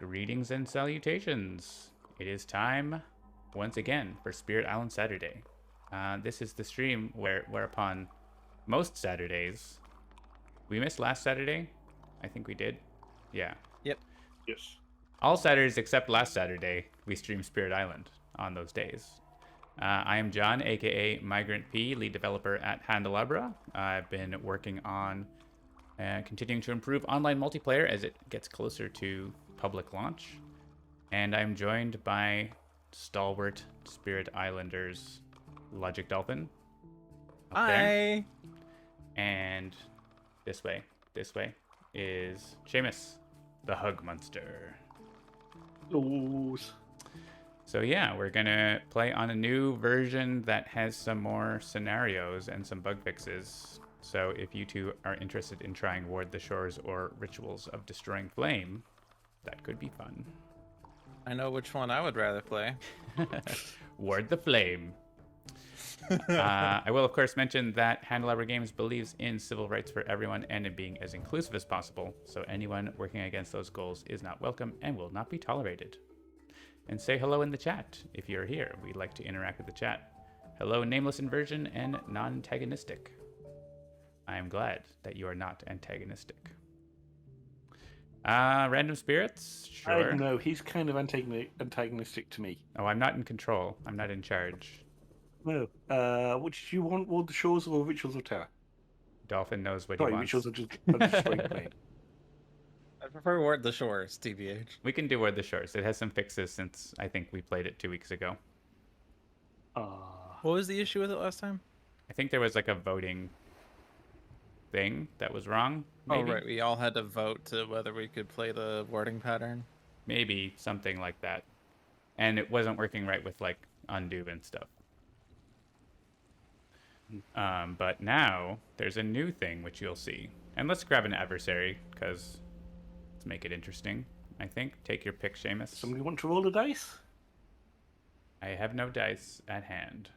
Greetings and salutations. It is time, once again, for Spirit Island Saturday. This is the stream whereupon most Saturdays... We missed last Saturday? I think we did. Yeah. Yep. Yes. All Saturdays except last Saturday, we stream Spirit Island on those days. I am John, aka Migrant P, lead developer at Handelabra. I've been working on continuing to improve online multiplayer as it gets closer to public launch. And I'm joined by stalwart Spirit Islanders Logic Dolphin. Up there. Hi. And this way is Seamus, the Hug Monster. Those. So yeah, we're gonna play on a new version that has some more scenarios and some bug fixes. So if you two are interested in trying Ward the Shores or Rituals of Destroying Flame, that could be fun. I know which one I would rather play. Ward the Flame. I will, of course, mention that Handelabra Games believes in civil rights for everyone and in being as inclusive as possible, so anyone working against those goals is not welcome and will not be tolerated. And say hello in the chat if you're here. We'd like to interact with the chat. Hello, nameless inversion and non-antagonistic. I am glad that you are not antagonistic. Random spirits? Sure. I don't know. He's kind of antagonistic to me. Oh, I'm not in control. I'm not in charge. No. What did you want? Ward the Shores or Rituals of Terror? Dolphin knows what Sorry, he wants. Rituals of Destroying Flame. I prefer Ward the Shores, TBH. We can do Ward the Shores. It has some fixes since I think we played it 2 weeks ago. What was the issue with it last time? I think there was like a voting thing that was wrong. Maybe? Oh, right. We all had to vote to whether we could play the warding pattern. Maybe something like that. And it wasn't working right with like undo and stuff. But now there's a new thing which you'll see. And let's grab an adversary because let's make it interesting. I think. Take your pick, Seamus. Somebody want to roll the dice? I have no dice at hand.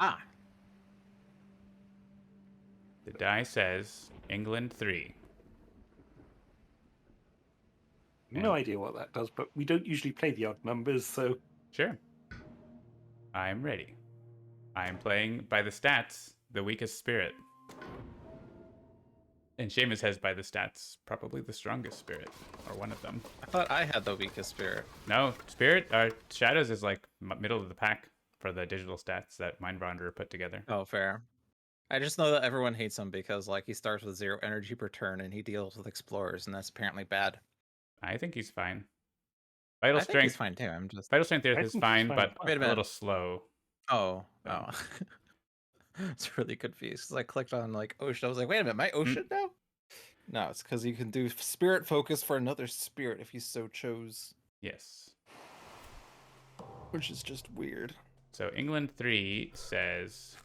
Ah. The die says England 3. No idea what that does, but we don't usually play the odd numbers, so... Sure. I'm ready. I'm playing, by the stats, the weakest spirit. And Seamus has, by the stats, probably the strongest spirit, or one of them. I thought I had the weakest spirit. No, Shadows is like middle of the pack for the digital stats that Mindwanderer put together. Oh, fair. I just know that everyone hates him because, like, he starts with 0 energy per turn and he deals with explorers, and that's apparently bad. I think he's fine. Vital I think strength. he's fine too. I'm just. Vital strength I is think fine, he's but fine. Wait a a minute. little slow. Oh. It's really confused because I clicked on like ocean. I was like, wait a minute, my ocean now? No, it's because you can do spirit focus for another spirit if you so chose, Yes. which is just weird. So England 3 says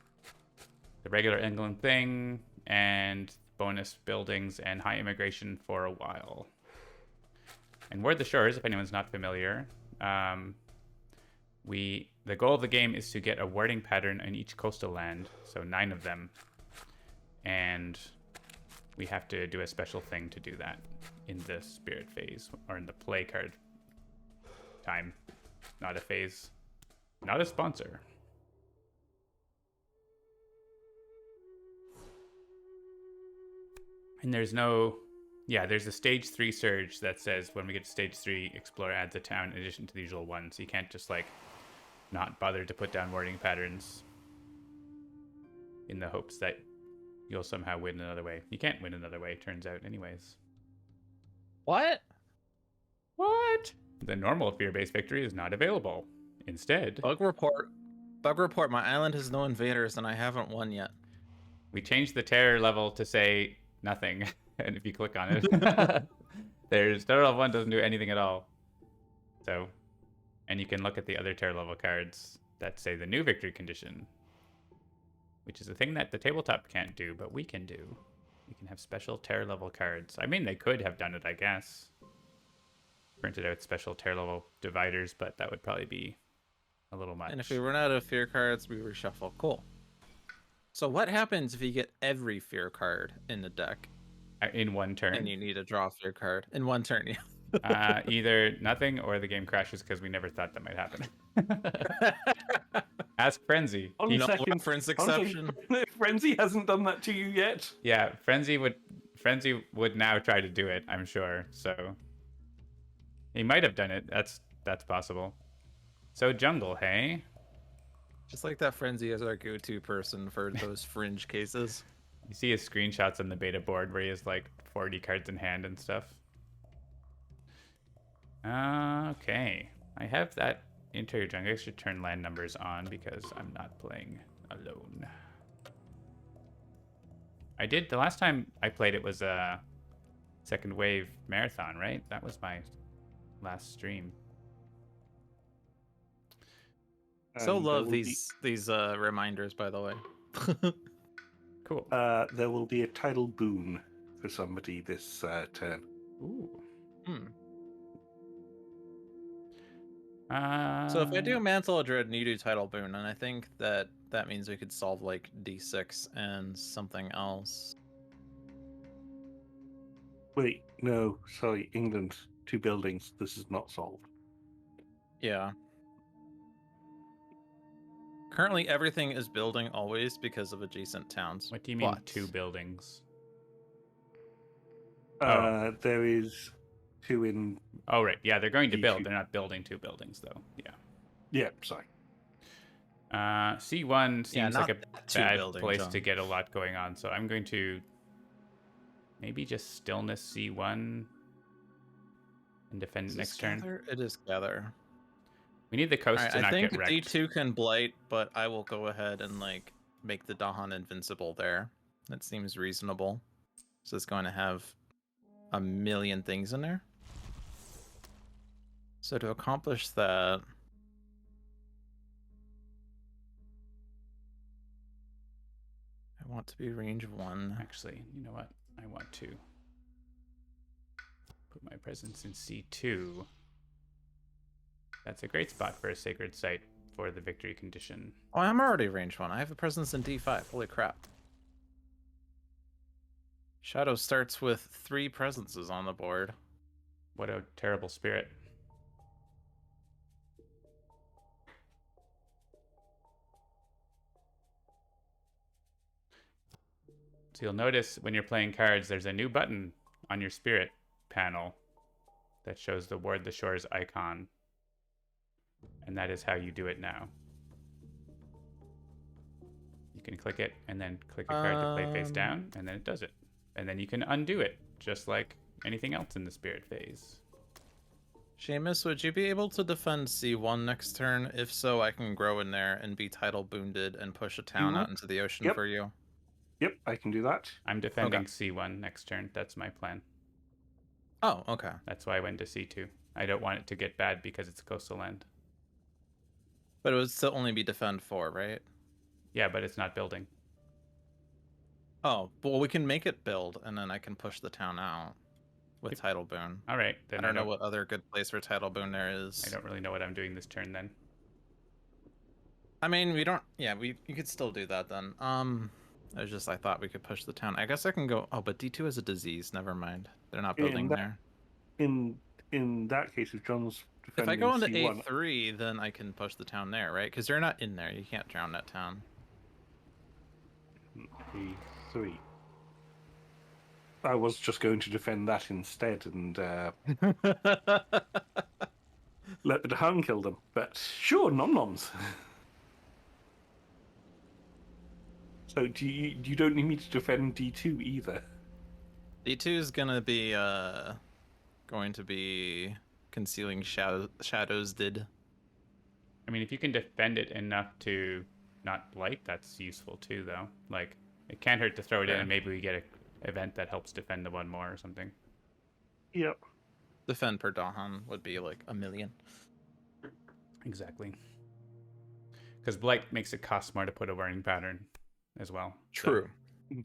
the regular England thing and bonus buildings and high immigration for a while. And Ward the Shores, if anyone's not familiar, the goal of the game is to get a warding pattern in each coastal land, so 9 of them. And we have to do a special thing to do that in the spirit phase, or in the play card time. Not a phase. Not a sponsor. And there's a stage 3 surge that says when we get to stage 3, Explorer adds a town in addition to the usual one. So you can't just like not bother to put down warding patterns in the hopes that you'll somehow win another way. You can't win another way, turns out, anyways. What? What? The normal fear-based victory is not available. Instead, Bug report. Bug report. My island has no invaders, and I haven't won yet. we changed the terror level to say nothing. And if you click on it, there's terror level 1 doesn't do anything at all. So, and you can look at the other terror level cards that say the new victory condition, which is a thing that the tabletop can't do, but we can do. We can have special terror level cards. I mean, they could have done it, I guess. Printed out special terror level dividers, but that would probably be a little much. And if we run out of fear cards, we reshuffle. Cool. So what happens if you get every fear card in the deck? in one And turn. you need to draw off your card in one turn. Yeah. Either nothing or the game crashes because we never thought that might happen. Ask Frenzy. On No second, reference honestly, exception. Frenzy hasn't done that to you yet. Yeah, Frenzy would now try to do it, I'm sure. So he might have done it. That's possible. So jungle, hey? Just like that, Frenzy is our go-to person for those fringe cases. You see his screenshots on the beta board where he has like 40 cards in hand and stuff. Okay. I have that interior jungle. I should turn land numbers on because I'm not playing alone. I did, the last time I played it was a second wave marathon, right? That was my last stream. So And there love will these reminders, by the way. Cool. There will be a tidal boon for somebody this turn. Ooh. Hmm. So if I do Mantle of Dread and you do Tidal Boon, and I think that means we could solve like D6 and something else. Wait, no, sorry, England, 2 buildings. This is not solved. Yeah. Currently, everything is building always because of adjacent towns. What do you mean but 2 buildings? There is 2 in. Oh, right. Yeah, they're going to build. D2. They're not building 2 buildings, though. Yeah. Yeah, sorry. C1 seems like a bad building, place John. to get a lot going on, so I'm going to maybe just stillness C1 and defend Is next this turn. Gather? It is Gather. We need the coast Alright, to I not think get wrecked. D2 can blight, but I will go ahead and like make the Dahan invincible there. That seems reasonable. So it's going to have a million things in there. So to accomplish that, I want to be range 1. Actually, you know what? I want to put my presence in C2. That's a great spot for a sacred site for the victory condition. Oh, I'm already range 1. I have a presence in D5. Holy crap. Shadow starts with 3 presences on the board. What a terrible spirit. So you'll notice when you're playing cards, there's a new button on your spirit panel that shows the Ward the Shores icon. And that is how you do it now. You can click it and then click a card to play face down, and then it does it. And then you can undo it, just like anything else in the spirit phase. Seamus, would you be able to defend C1 next turn? If so, I can grow in there and be tidal boonded and push a town out into the ocean for you. Yep, I can do that. I'm defending C1 next turn. That's my plan. Oh, okay. That's why I went to C2. I don't want it to get bad because it's coastal land. But it would still only be defend 4, right? Yeah, but it's not building. Oh, well, we can make it build, and then I can push the town out with Tidal Boon. All right, then I don't know what other good place for Tidal Boon there is. I don't really know what I'm doing this turn then. I mean, we don't. Yeah, you could still do that then. It was just I thought we could push the town. I guess I can go. Oh, but D2 is a disease. Never mind. They're not building there. In that case, if John's If I defending go into C1, A3, then I can push the town there, right? Because they're not in there. You can't drown that town. A3. I was just going to defend that instead and let the Dahan kill them. But sure, nom-noms. So you don't need me to defend D2 either. D2 is gonna be concealing shadows. I mean, if you can defend it enough to not blight, that's useful too, though. Like, it can't hurt to throw it in, and maybe we get an event that helps defend the one more or something. Yep. Defend per Dahan would be like a million. Exactly. Because blight makes it cost more to put a warning pattern as well. True. So,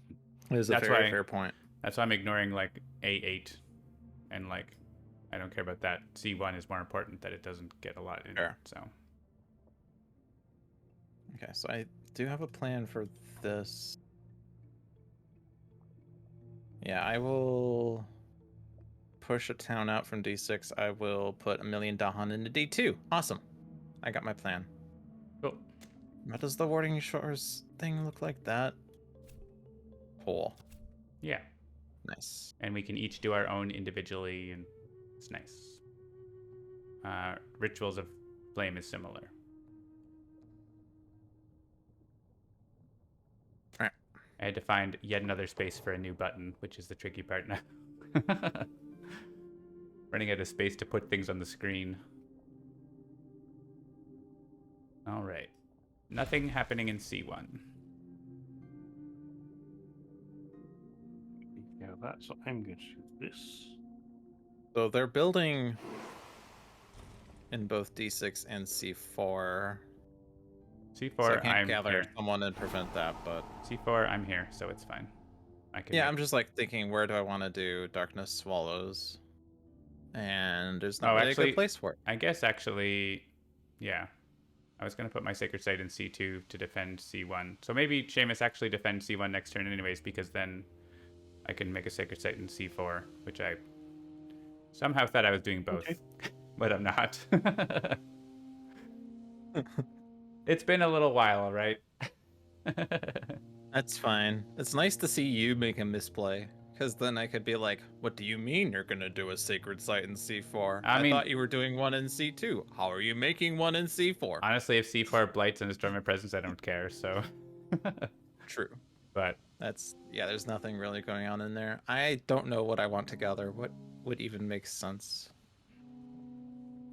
it is a very fair point. That's why I'm ignoring like A8 and like I don't care about that. C1 is more important that it doesn't get a lot in it. So okay, so I do have a plan for this. Yeah, I will push a town out from D6. I will put 1,000,000 Dahan into D2. Awesome. I got my plan. Cool. What does the Warding Shores thing look like? That hole. Yeah. Nice. And we can each do our own individually, and it's nice. Rituals of Flame is similar. Alright. I had to find yet another space for a new button, which is the tricky part now. Running out of space to put things on the screen. All right. Nothing happening in C1. Yeah, that's what I'm going to do. This. So they're building in both D6 and C4. C4, So I can't I'm gather here. someone and prevent that, but C4, I'm here, so it's fine. I can. yeah, I'm just like thinking, where do I want to do Darkness Swallows? And there's not Oh, really a actually, good place for it. I guess actually, yeah. I was going to put my Sacred Site in C2 to defend C1. So maybe Seamus actually defends C1 next turn anyways, because then I can make a Sacred Site in C4, which I somehow thought I was doing both, Okay. but I'm not. It's been a little while, right? That's fine. It's nice to see you make a misplay, because then I could be like, what do you mean you're going to do a Sacred Site in C4? I mean- thought you were doing one in C2. How are you making one in C4? Honestly, if C4 blights and destroy my presence, I don't care, so. True. But Yeah, there's nothing really going on in there. I don't know what I want to gather. What would even make sense?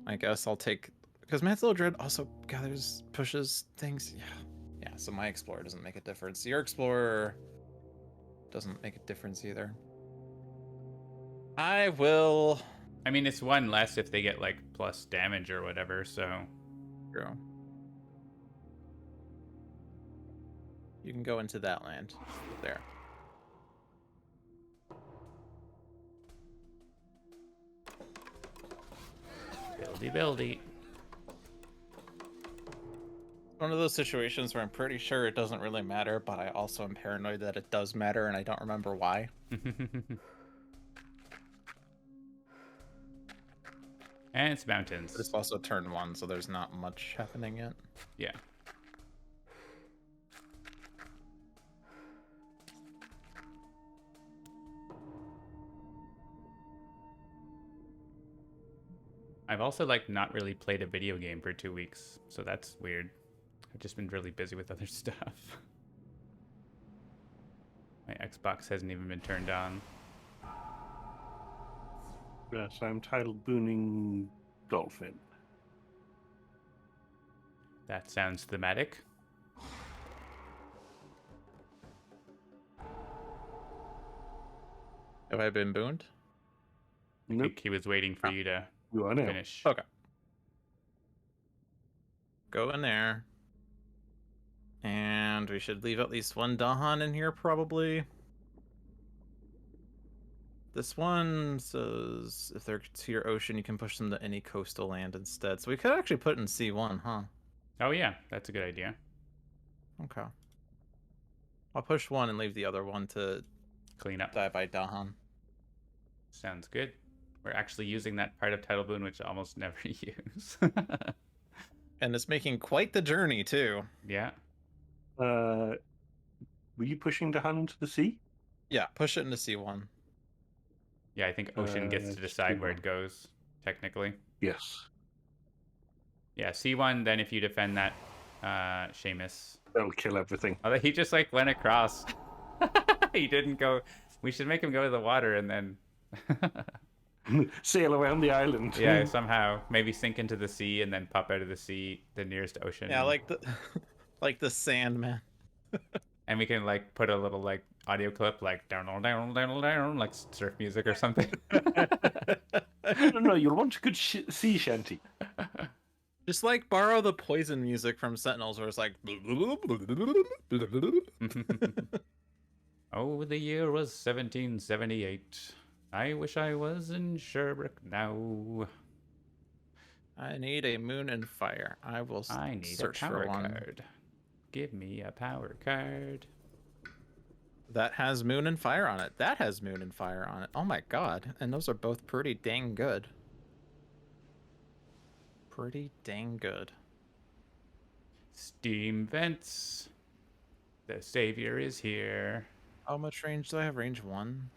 I guess I'll take, because Mantle Dread also pushes things. Yeah, so my Explorer doesn't make a difference. Your Explorer doesn't make a difference either. I will. I mean, it's one less if they get like plus damage or whatever, so. True. You can go into that land. There. Buildy. One of those situations where I'm pretty sure it doesn't really matter, but I also am paranoid that it does matter and I don't remember why. And it's mountains. But it's also turn 1, so there's not much happening yet. Yeah. I've also like not really played a video game for 2 weeks, so that's weird. I've just been really busy with other stuff. My Xbox hasn't even been turned on. Yes, I'm titled Booning Dolphin. That sounds thematic. Have I been booned? I Nope. think he was waiting for you to You are now. finish. Okay. Go in there. And we should leave at least one Dahan in here, probably. This one says if they're to your ocean, you can push them to any coastal land instead. So we could actually put in C1, huh? Oh yeah, that's a good idea. Okay. I'll push one and leave the other one to Clean up. die by Dahan. Sounds good. We're actually using that part of Tidal Boon, which I almost never use. And it's making quite the journey, too. Yeah. Were you pushing Dahan into the sea? Yeah, push it into C1. Yeah, I think Ocean gets to decide where it goes, technically. Yes. Yeah, C1, then if you defend that, Seamus. That'll kill everything. Although he just, like, went across. He didn't go... We should make him go to the water and then... Sail around the island. Yeah, somehow. Maybe sink into the sea and then pop out of the sea, the nearest ocean. Yeah, like the like the Sandman. And we can, like, put a little, like, audio clip, like, down, like surf music or something. No, you'll want a good sea shanty. Just like borrow the poison music from Sentinels, where it's like. Oh, the year was 1778. I wish I was in Sherbrooke now. I need a moon and fire. I will I need a search power for one. card. Give me a power card. That has Moon and Fire on it. That has Moon and Fire on it. Oh my god. And those are both pretty dang good. Pretty dang good. Steam vents. The savior is here. How much range do I have? Range 1?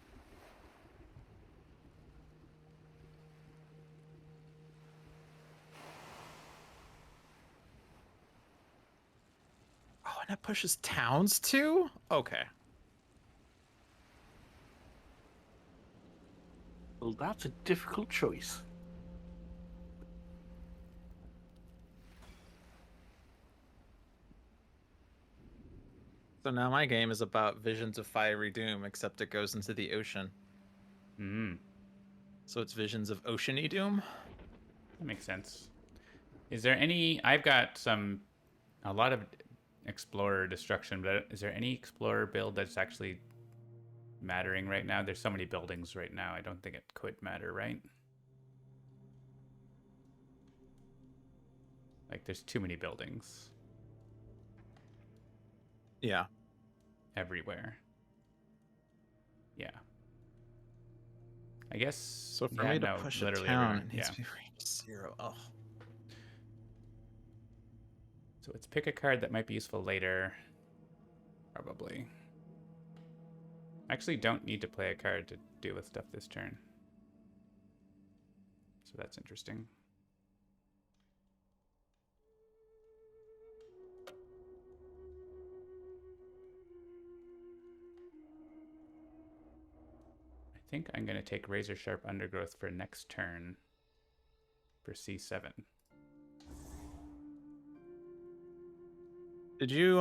Oh, and that pushes towns too? Okay. Well, that's a difficult choice. So now my game is about Visions of Fiery Doom, except it goes into the ocean. Hmm. So it's Visions of Oceany Doom. That makes sense. Is there any... I've got a lot of Explorer destruction, but is there any Explorer build that's actually mattering right now? There's so many buildings right now. I don't think it could matter, right? Like, there's too many buildings Yeah. everywhere. Yeah. I guess... So for yeah, me to no, push a literally town, everywhere. it needs Yeah. to be range 0. Oh. So let's pick a card that might be useful later. Probably. Actually, don't need to play a card to deal with stuff this turn. So that's interesting. I think I'm going to take Razor Sharp Undergrowth for next turn for C7. Did you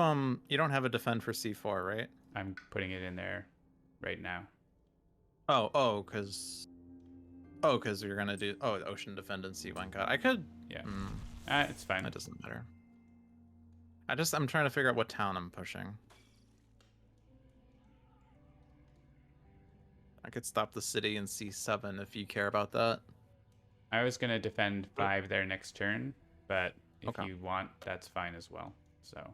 you don't have a defend for C4, right? I'm putting it in there right now. Oh, cuz you're going to do Ocean Defend and C1 cut. I could Yeah. It's fine. that doesn't matter. I'm trying to figure out what town I'm pushing. I could stop the city in C7 if you care about that. I was going to defend 5 there next turn, but if Okay. you want, that's fine as well. So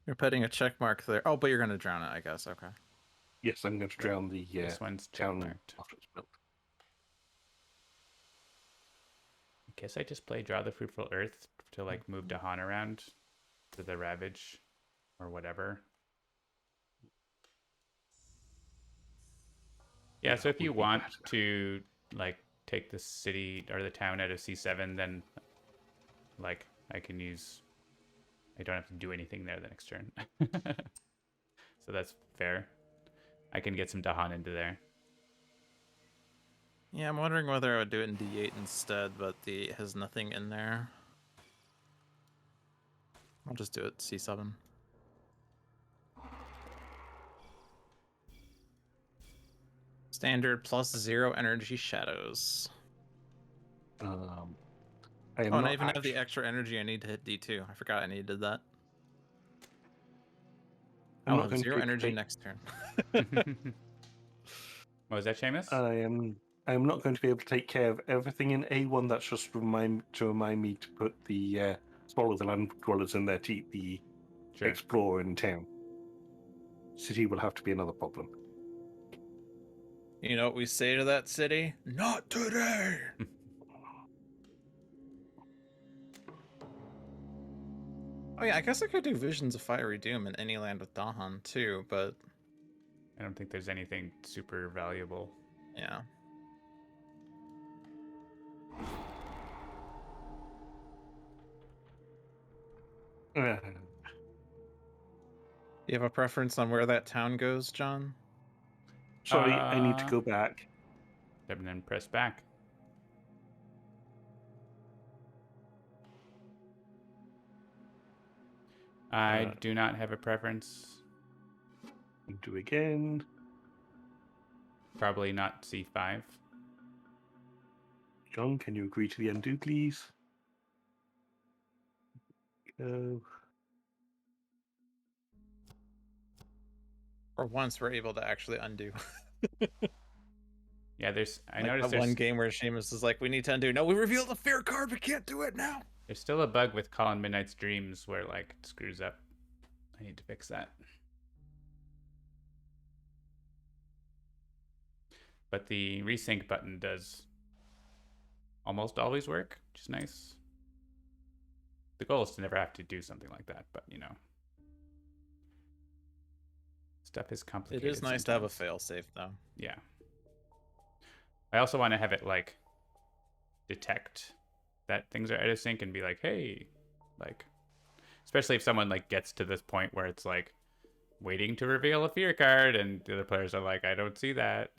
You're putting a check mark there. Oh, but you're going to drown it, I guess. Okay. Yes, I'm going to drown the this one's town checkmarked. after it's built. I guess I just play Draw the Fruitful Earth to like move Dahan around to the Ravage or whatever. Yeah, so if you would be want better. to like take the city or the town out of C7, then like I can use... I don't have to do anything there the next turn. So that's fair. I can get some Dahan into there. Yeah, I'm wondering whether I would do it in D8 instead, but D8 has nothing in there. I'll just do it C7. Standard +0 energy shadows. I am Oh, and not I even have the actu- extra energy I need to hit D2. I forgot I needed that. I'm I'll not have going to 0 energy take- next turn. What was that, Seamus? I am not going to be able to take care of everything in A1. That's just to remind me to put the Swallow the Land Dwellers in there to eat the Sure. Explorer in town. City will have to be another problem. You know what we say to that city? Not today! Oh yeah, I guess I could do Visions of Fiery Doom in any land with Dahan too, but I don't think there's anything super valuable. yeah. Uh, Do you have a preference on where that town goes, John? sorry, I need to go back. And then press back. I do not have a preference. Do again. Probably not C5. John, can you agree to the undo, please? Go. For once, we're able to actually undo. Yeah, there's... I Like noticed that one there's, game where Seamus is like, we need to undo. No, we revealed a fair card, we can't do it now. there's still a bug with Colin Midnight's Dreams where, like, it screws up I need to fix that. But the resync button does almost always work, which is nice. The goal is to never have to do something like that, but you know. Stuff is complicated. It is nice sometimes. to have a failsafe, though. Yeah. I also want to have it like detect that things are out of sync and be like, hey, like, especially if someone like gets to this point where it's like waiting to reveal a fear card and the other players are like, I don't see that.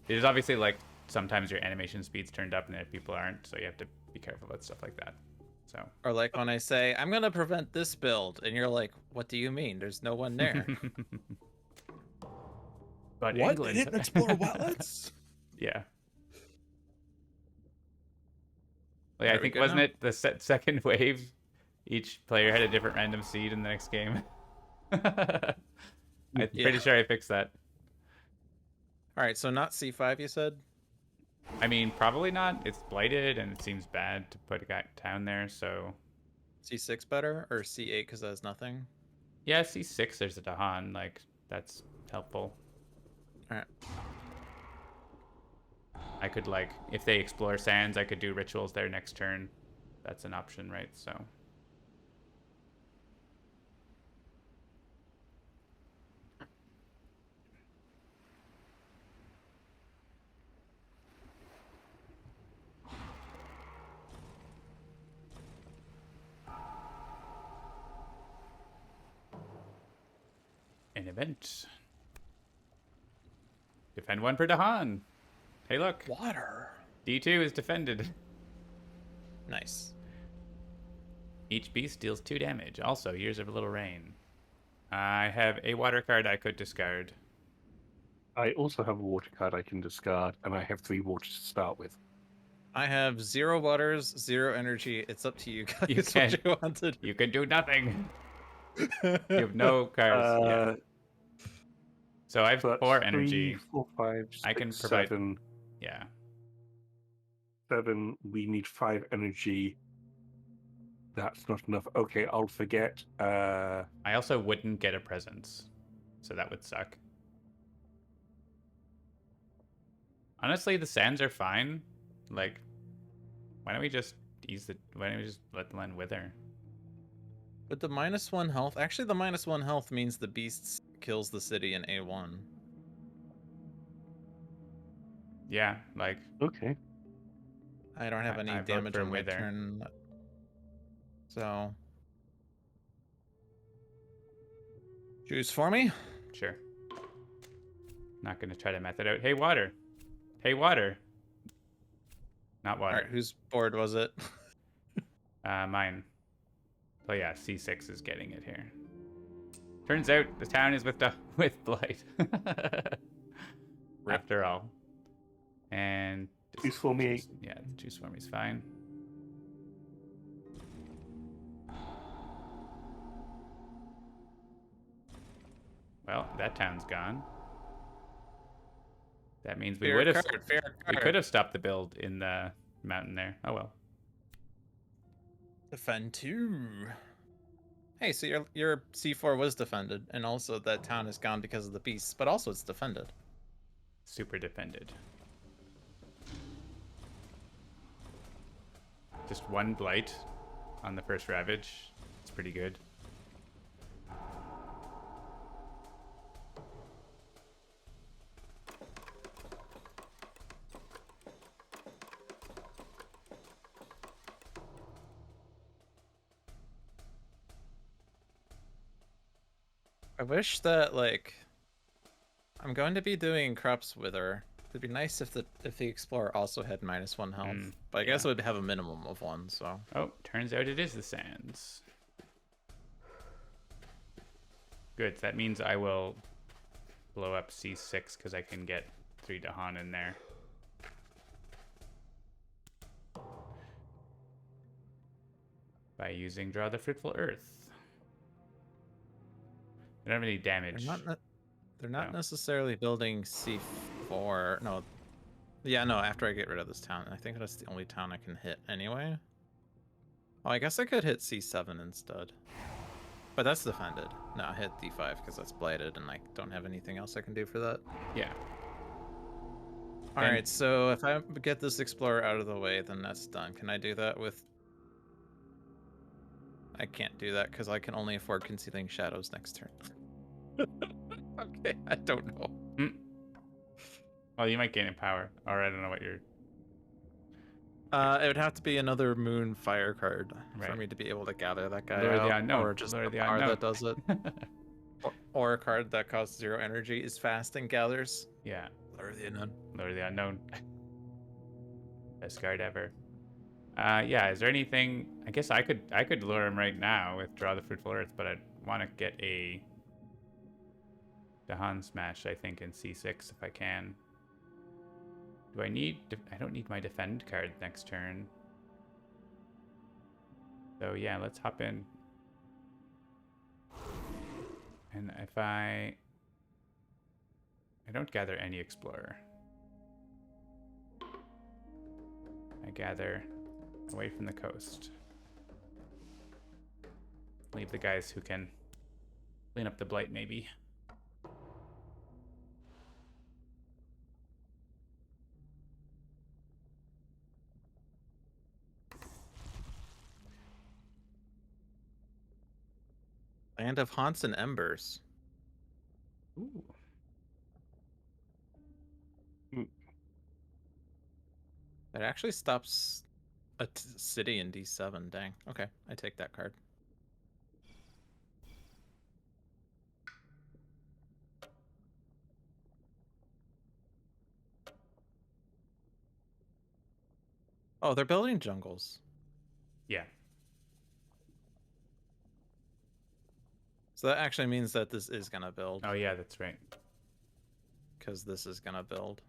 There's obviously like sometimes your animation speed's turned up and if people aren't, so you have to be careful about stuff like that. So. Or like when I say, I'm going to prevent this build, and you're like, what do you mean? There's no one there. But What? England... They didn't explore wetlands? Yeah. Like, I think, wasn't it the second wave? Each player had a different random seed in the next game. I'm pretty sure I fixed that. All right, so not C5, you said? I mean, probably not. It's blighted, and it seems bad to put a guy down there, so... C6 better, or C8 because that has nothing? Yeah, C6, there's a Dahan. Like, that's helpful. All right. I could, like, if they explore sands, I could do rituals there next turn. That's an option, right? So... An event. Defend one per Dahan. Hey, look. Water. D2 is defended. Nice. Each beast deals 2 damage. Also, Years of Little Rain. I have a water card I could discard. I also have a water card I can discard, and I have 3 waters to start with. I have 0 waters, 0 energy. It's up to you guys. You can, what you want to do. You can do nothing. You have no cards. Yeah. So I have 4 energy. 3, 4, 5, 6, I can provide. 7. Yeah. 7. We need 5 energy. That's not enough. Okay, I'll forget. I also wouldn't get a presence, so that would suck. Honestly, the sands are fine. Like, why don't we just why don't we just let the land wither? With the -1 health, actually the -1 health means the beasts kills the city in A1. Yeah, like. Okay. I don't have any I vote damage for on my wither. turn. So. Choose for me. Sure. Not gonna try to method out. Hey, water. Hey, water. Not water. Alright, whose board was it? Mine. Oh yeah, C6 is getting it here. Turns out the town is with blight. After all. And Juice for me. Yeah, juice for me is fine. Well, that town's gone. That means we would have we could have stopped the build in the mountain there. Oh well. Defend 2. Hey, so your C4 was defended, and also that town is gone because of the beasts, but also it's defended. Super defended. Just 1 blight on the first ravage. It's pretty good. I wish that, like, I'm going to be doing Crops Wither. It'd be nice if the Explorer also had -1 health, but I guess it would have a minimum of 1. So. Oh, turns out it is the sands. Good. That means I will blow up C6 because I can get 3 Dahan in there. By using Draw the Fruitful Earth. They don't have any damage. They're not necessarily building C4. No. Yeah, no, after I get rid of this town. I think that's the only town I can hit anyway. Oh, I guess I could hit C7 instead. But that's defended. No, I hit D5 because that's blighted, and I don't have anything else I can do for that. Yeah. All And- right, so if I get this explorer out of the way, then that's done. Can I do that with? I can't do that because I can only afford concealing shadows next turn. Okay, I don't know. Well, you might gain in power, or I don't know what you're. It would have to be another moon fire card for Right. me to be able to gather that guy Lure the out, unknown. or just Lure a the card unknown. that does it, or a card that costs 0 energy, is fast and gathers. Yeah. Lure the unknown. Lure the unknown. Best card ever. Yeah. Is there anything? I guess I could lure him right now with draw the fruitful earth, but I'd want to get a Dahan smash. I think in C6 if I can. Do I need? I don't need my defend card next turn. So yeah, let's hop in. And if I don't gather any explorer. I gather away from the coast. Leave the guys who can clean up the blight, maybe. Land of Haunts and Embers. Ooh. It actually stops a city in D7. Dang. Okay, I take that card. Oh, they're building jungles. Yeah. So that actually means that this is gonna build. Oh yeah, that's right. Because this is gonna build.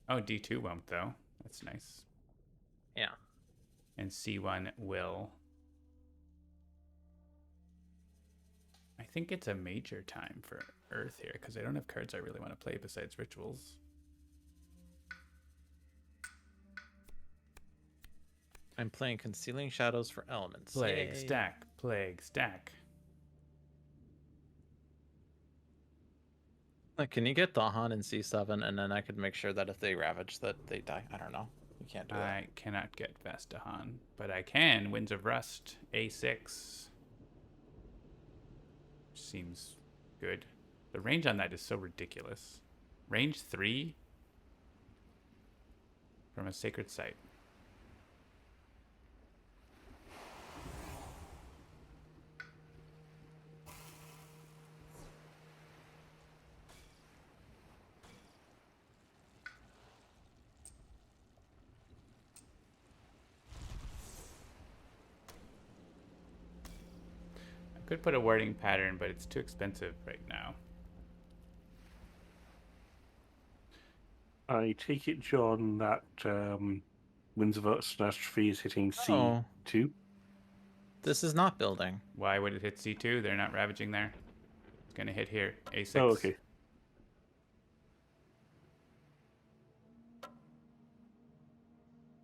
Oh, D2 won't though. That's nice. Yeah. And C1 will. I think it's a major time for Earth here because I don't have cards I really want to play besides rituals. I'm playing Concealing Shadows for Elements. Plague, Yay. stack, plague, stack. Like, can you get Dahan in C7, and then I could make sure that if they ravage that they die? I don't know. You can't do that. I cannot get Vestahan, but I can Winds of Rust, A6. Seems good. The range on that is so ridiculous. Range 3 from a sacred site. Could put a wording pattern, but it's too expensive right now. I take it, John, that Winds of Catastrophe is hitting Oh. C2. This is not building. Why would it hit C2? They're not ravaging there. It's gonna hit here. A6. Oh, okay.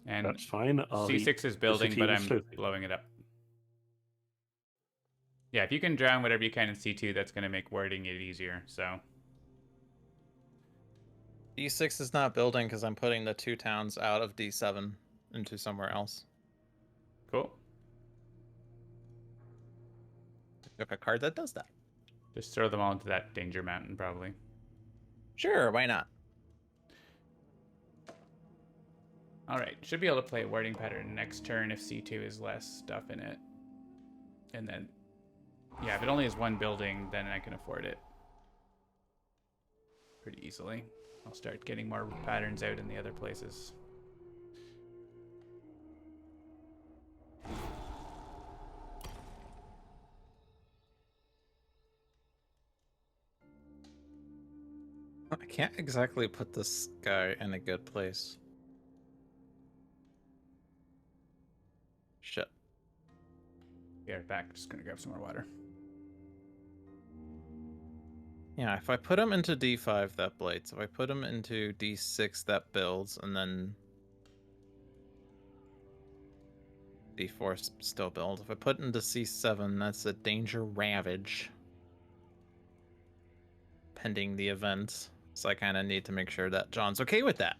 And That's fine. C6 is building, but I'm blowing it up. Yeah, if you can drown whatever you can in C2, that's going to make wording it easier, so. D6 is not building because I'm putting the 2 towns out of D7 into somewhere else. Cool. Took a card that does that. Just throw them all into that danger mountain, probably. Sure, why not? All right, should be able to play a wording pattern next turn if C2 is less stuff in it. And then, yeah, if it only has 1 building, then I can afford it pretty easily. I'll start getting more patterns out in the other places. I can't exactly put this guy in a good place. Shit. Be right back. Just gonna grab some more water. Yeah, if I put him into D5, that blights. If I put him into D6, that builds, and then... D4 still build. If I put into C7, that's a danger ravage. Pending the event. So I kind of need to make sure that John's okay with that.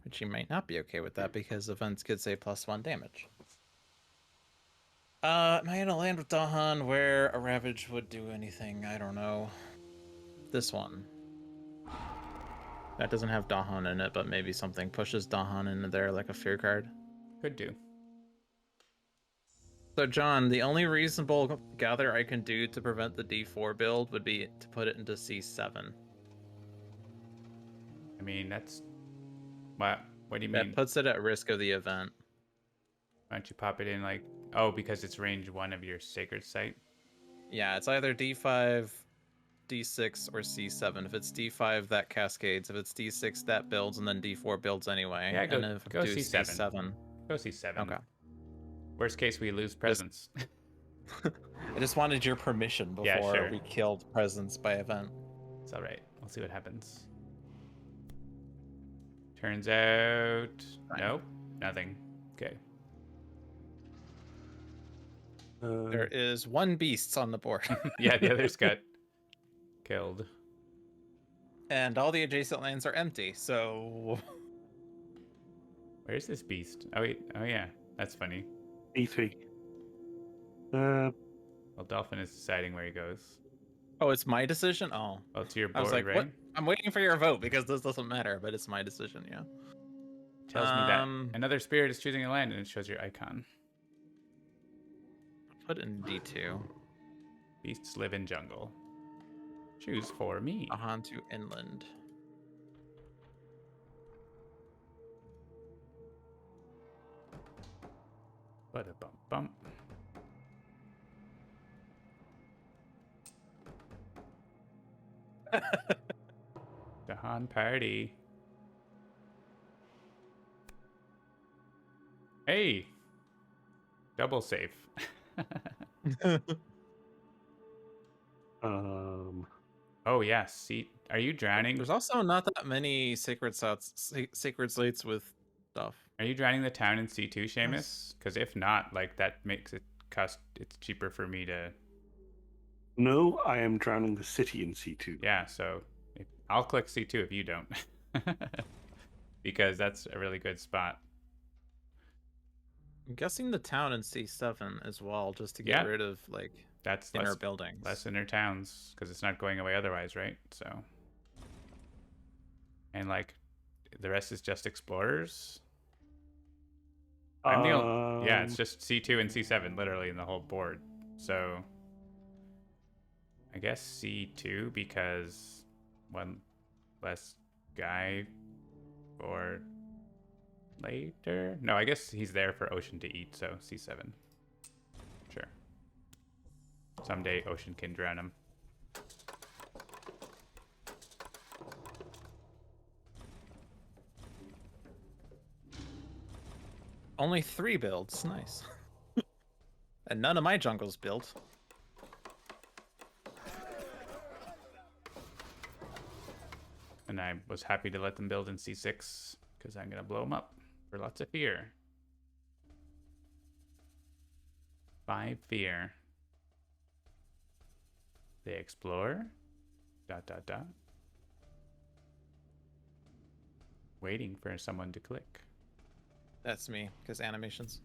Which he might not be okay with that because events could say +1 damage. Am I gonna land with Dahan where a ravage would do anything? I don't know. This one. That doesn't have Dahan in it, but maybe something pushes Dahan into there like a fear card. Could do. So John, the only reasonable gather I can do to prevent the D4 build would be to put it into C7. I mean, that's... What do you That mean? puts it at risk of the event. Why don't you pop it in like... Oh, because it's range 1 of your sacred site? Yeah, it's either D5, D6, or C7. If it's D5, that cascades. If it's D6, that builds, and then D4 builds anyway. Yeah, and if go I do C7. C7. Go C7. Okay. Worst case, we lose presence. I just wanted your permission before Yeah, sure. we killed presence by event. It's all right. We'll see what happens. Turns out... Nope. Nothing. Okay. There is one beast on the board. Yeah, the others got killed. And all the adjacent lands are empty, so... Where's this beast? Oh, wait. Oh, yeah. That's funny. E3. Well, Dolphin is deciding where he goes. Oh, it's my decision? Oh. Well, it's your I was board, like, right? what? I'm waiting for your vote because this doesn't matter, but it's my decision, yeah. Tells me that another spirit is choosing a land, and it shows your icon. Put in D2. Beasts live in jungle. Choose for me. On to inland. But a bump bump. Dahan party. Hey, double safe. Oh yeah, see, are you drowning? There's also not that many sacred slates with stuff. Are you drowning the town in C2, Seamus? Because if not, like that makes it cost. It's cheaper for me to. No, I am drowning the city in C2. Yeah, so I'll click C2 if you don't, because that's a really good spot. I'm guessing the town in C7 as well, just to get rid of like that's inner buildings. Less inner towns, because it's not going away otherwise, right? So, and like the rest is just explorers. Yeah, it's just C2 and C7 literally in the whole board. So I guess C2 because one less guy for later. No, I guess he's there for Ocean to eat, so C7. Sure. Someday Ocean can drown him. Only 3 builds, nice. And none of my jungles built. And I was happy to let them build in C6 because I'm going to blow them up for lots of fear. 5 fear. They explore. ... Waiting for someone to click. That's me, because animations.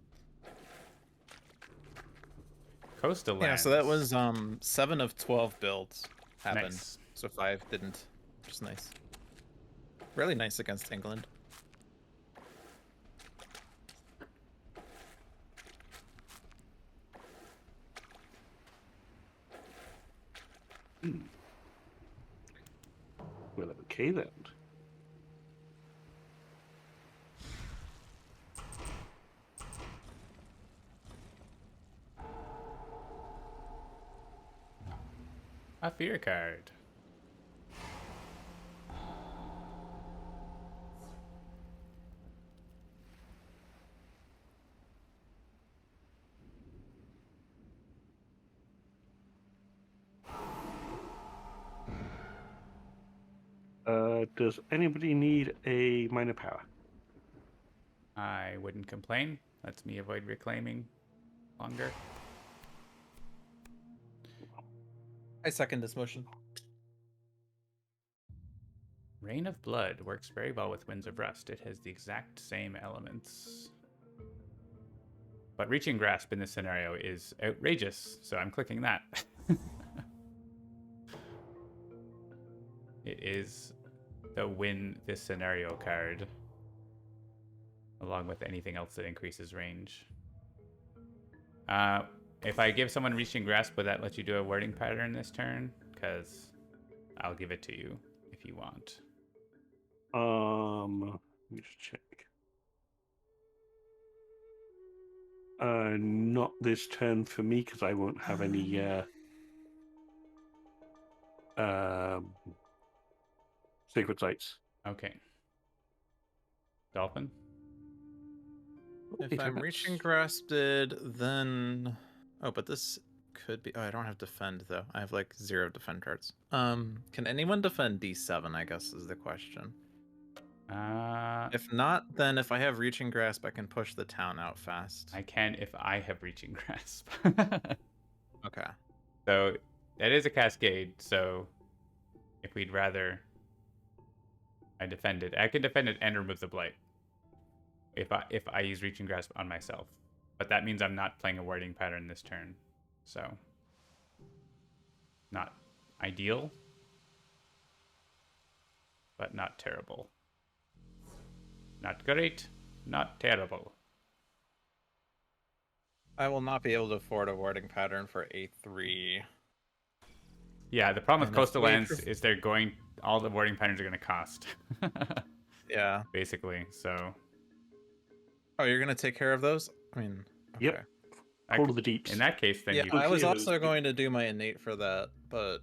Coastal lands. Yeah, so that was 7 of 12 builds happened. Nice. So 5 didn't, which is nice. Really nice against England. Well, okay then. A fear card. Does anybody need a minor power? I wouldn't complain. Lets me avoid reclaiming longer. I second this motion. Rain of Blood works very well with Winds of Rust. It has the exact same elements. But Reaching Grasp in this scenario is outrageous, so I'm clicking that. It is the win this scenario card, along with anything else that increases range. If I give someone Reaching Grasp, would that let you do a wording pattern this turn? Because I'll give it to you if you want. Let me just check. Not this turn for me because I won't have any sacred sites. Okay. Dolphin? If I'm Reaching Grasped, then... Oh, but this could be... Oh, I don't have Defend, though. I have, like, 0 Defend cards. Can anyone defend D7, I guess, is the question. If not, then if I have Reaching Grasp, I can push the town out fast. I can if I have Reaching Grasp. Okay. So, that is a cascade, so if we'd rather I defend it, I can defend it and remove the blight if I use Reaching Grasp on myself. But that means I'm not playing a wording pattern this turn. So, not ideal, but not terrible. Not great, not terrible. I will not be able to afford a wording pattern for A3. Yeah, the problem with And coastal wait lands for- is all the wording patterns are going to cost. Yeah. Basically, so. Oh, you're going to take care of those? I mean, okay. Yep. I Hold could- the deeps. In that case, then Yeah, you. I was clear also those. going to do my innate for that, but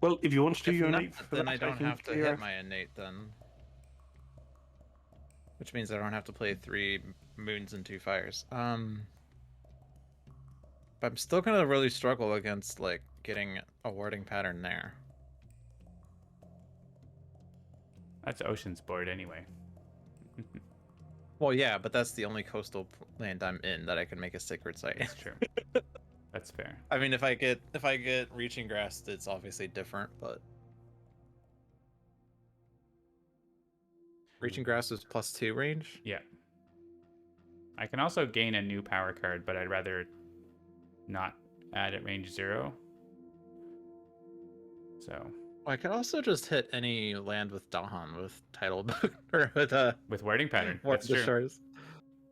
Well, if you want to do if your not, innate for then that, I don't can have to clear hit out- my innate then. Which means I don't have to play 3 moons and 2 fires. But I'm still gonna really struggle against like getting a wording pattern there. That's Ocean's board anyway. Well, yeah, but that's the only coastal land I'm in that I can make a sacred site. That's true. That's fair. I mean, if I get Reaching Grass, it's obviously different, but Reaching Grass is +2 range. Yeah. I can also gain a new power card, but I'd rather not add at range 0. So. Well, I could also just hit any land with Dahan with title or With wording pattern. Warp That's the true. Shores.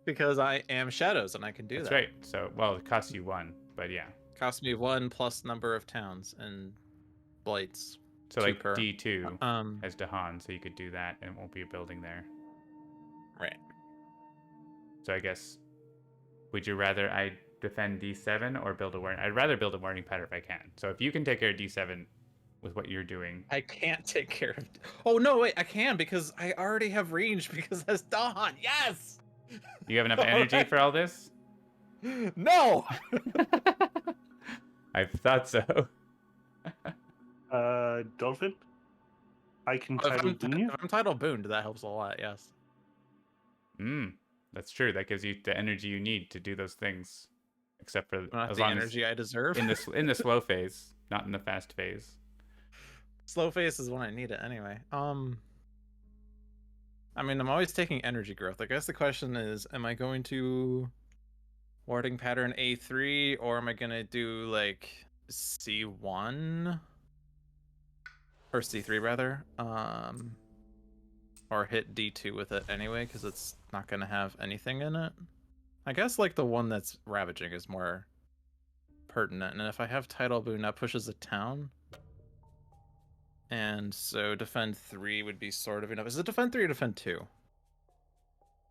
Because I am Shadows and I can do That's that. right. So, well, it costs you 1, but yeah. Costs me 1 plus number of towns and blights. So like per. D2 has Dahan, so you could do that and it won't be a building there. Right. So I guess, would you rather I defend D7 or build a warning? I'd rather build a warning pattern if I can. So if you can take care of D7 with what you're doing. I can't take care of... Oh, no, wait, I can because I already have range because that's Dahan. Yes! You have enough energy for all this? No! I thought so. Dolphin? I can If title boon you. I'm title booned, that helps a lot, yes. That's true. That gives you the energy you need to do those things. Except for Not as the long energy I deserve. as in the slow phase, not in the fast phase. Slow phase is when I need it anyway. I mean, I'm always taking energy growth. I guess the question is, am I going to warding pattern A3 or am I going to do like C1 or C3 rather? Or hit D2 with it anyway because it's not going to have anything in it. I guess like the one that's ravaging is more pertinent. And if I have title boon, that pushes a town. And so defend 3 would be sort of enough. Is it defend 3 or defend 2?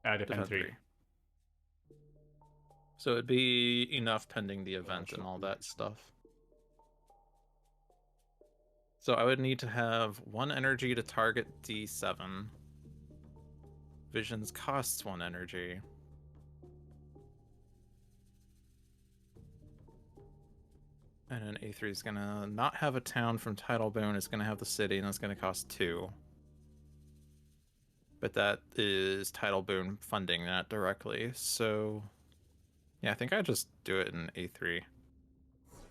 Defend 3. So it'd be enough pending the event and all that stuff. So I would need to have 1 energy to target D7. Visions costs 1 energy. And then A3 is gonna not have a town from Title Boon, it's gonna have the city, and it's gonna cost 2. but that is Title Boon funding that directly. So yeah, I think I just do it in A3.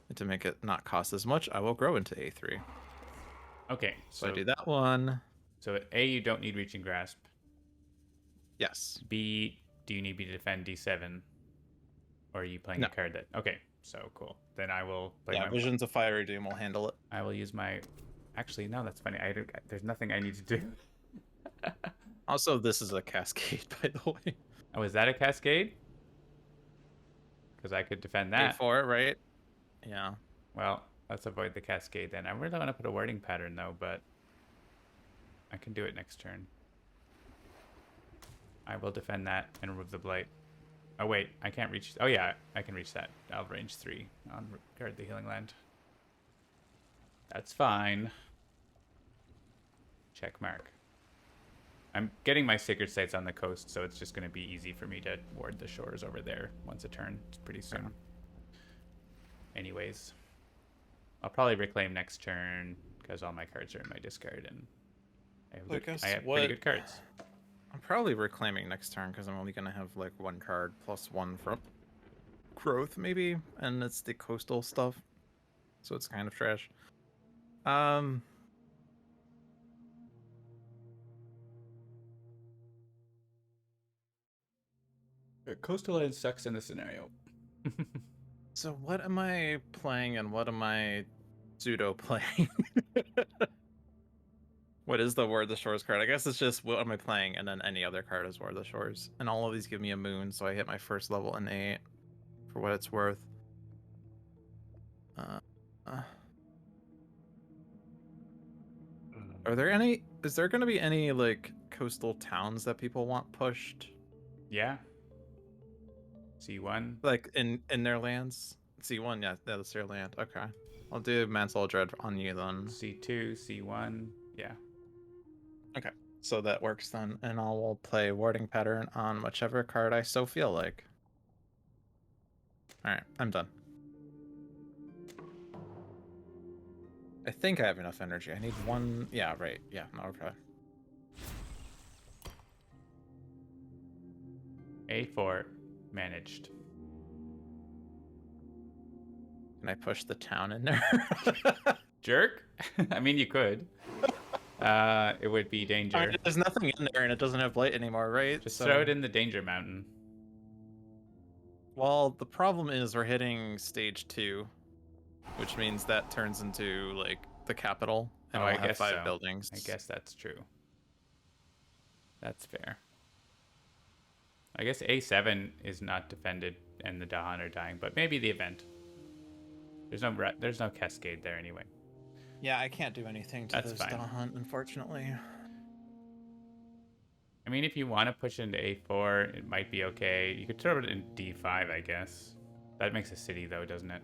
And to make it not cost as much, I will grow into A3. Okay, So I do that one. So at A, you don't need Reaching Grasp. Yes. B, do you need me to defend D7? Or are you playing No. a card that... Okay, so cool. Then I will play Yeah, my... Visions of Fiery Doom will handle it. I will use my... Actually, no, that's funny. There's nothing I need to do. Also, this is a Cascade, by the way. Oh, is that a Cascade? Because I could defend that. A4, right? Yeah. Well, let's avoid the Cascade then. I really don't want to put a wording pattern, though, but... I can do it next turn. I will defend that and remove the Blight. Oh, wait. I can't reach... Oh, yeah. I can reach that. I'll range 3 on guard the Healing Land. That's fine. Check mark. I'm getting my Sacred Sites on the coast, so it's just going to be easy for me to ward the shores over there once a turn. It's pretty soon. Yeah. Anyways. I'll probably reclaim next turn because all my cards are in my discard and I have pretty good cards. I'm probably reclaiming next turn because I'm only going to have like 1 card plus 1 from growth maybe, and it's the coastal stuff. So it's kind of trash. Coastal Land sucks in this scenario. So what am I playing and what am I pseudo playing? What is the Ward the Shores card? I guess it's just what am I playing, and then any other card is Ward the Shores. And all of these give me a moon, so I hit my first level in 8 for what it's worth. Are there any? Is there going to be any like coastal towns that people want pushed? Yeah. C1. Like in their lands? C1, yeah, that's their land. Okay. I'll do Mantle Dread on you then. C2, C1. Yeah. Okay. So that works then. And I will play Warding Pattern on whichever card I so feel like. Alright, I'm done. I think I have enough energy. I need 1. Yeah, right. Yeah, okay. A4. Managed. Can I push the town in there? Jerk? I mean, you could. It would be danger. I mean, there's nothing in there and it doesn't have blight anymore, right? Just throw it in the danger mountain. Well, the problem is we're hitting stage 2, which means that turns into like the capital, and I we'll have guess 5 so. buildings. I guess that's true. That's fair. I guess A7 is not defended and the Dahan are dying, but maybe the event. There's no Cascade there anyway. Yeah, I can't do anything to That's those fine. Dahan, unfortunately. I mean, if you want to push into A4, it might be okay. You could throw it in D5, I guess. That makes a city, though, doesn't it?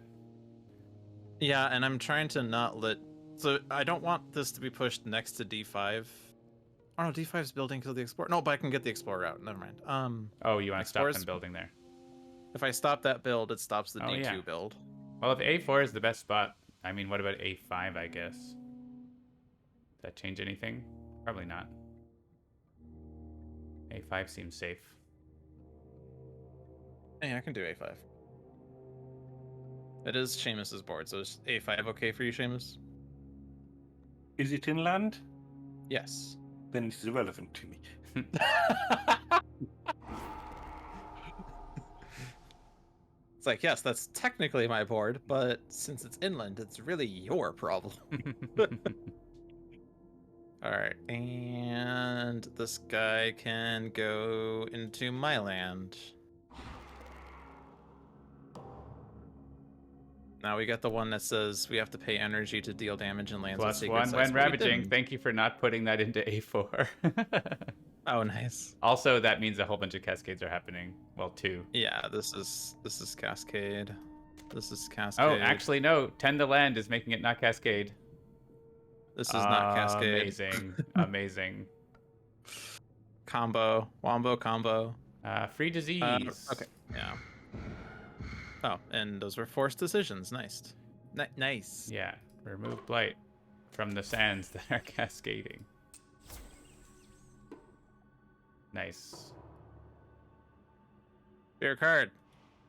Yeah, and I'm trying to not let... So I don't want this to be pushed next to D5. Oh no, D5's building till the Explorer. No, but I can get the Explorer out. Never mind. Oh, you want to stop Explorer's... them building there? If I stop that build, it stops the D2 yeah. build. Well, if A4 is the best spot, I mean, what about A5, I guess? Does that change anything? Probably not. A5 seems safe. Yeah, I can do A5. It is Seamus's board, so is A5 okay for you, Seamus? Is it inland? Yes. Then it is irrelevant to me. It's like, yes, that's technically my board, but since it's inland, it's really your problem. Alright, and this guy can go into my land. Now we got the one that says we have to pay energy to deal damage in lands with sacred +1 sites, when but we ravaging. didn't. Thank you for not putting that into A4. Oh, nice. Also, that means a whole bunch of cascades are happening. Well, 2. Yeah, this is Cascade. This is Cascade. Oh, actually, no. Tend to Land is making it not Cascade. This is not Cascade. Amazing. Amazing. Combo. Wombo combo. Free disease. Okay. Yeah. Oh, and those were forced decisions. Nice. Nice. Yeah. Remove blight from the sands that are cascading. Nice. Your card.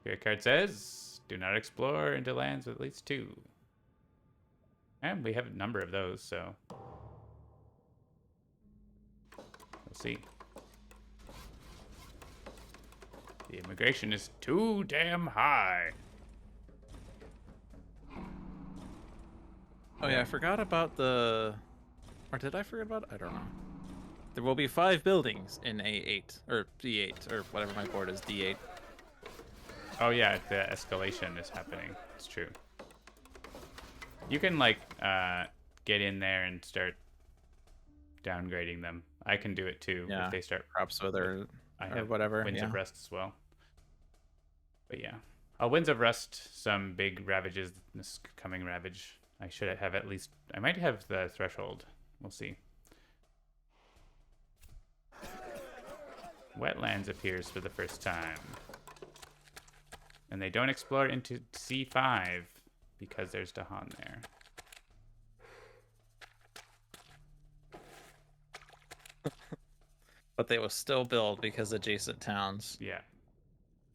Your card says, do not explore into lands with at least 2. And we have a number of those, so we'll see. The immigration is too damn high. Oh yeah, I forgot about the... Or did I forget about it? I don't know. There will be 5 buildings in A8, or D8, or whatever my board is, D8. Oh yeah, the escalation is happening. It's true. You can like get in there and start downgrading them. I can do it too Yeah, if they start crops with or have whatever. Winds yeah. of Rust as well. But yeah, Winds of Rust, some big ravages this coming ravage. I should have at least. I might have the threshold. We'll see. Wetlands appears for the first time. And they don't explore into C5 because there's Dahan there. But they will still build because adjacent towns. Yeah.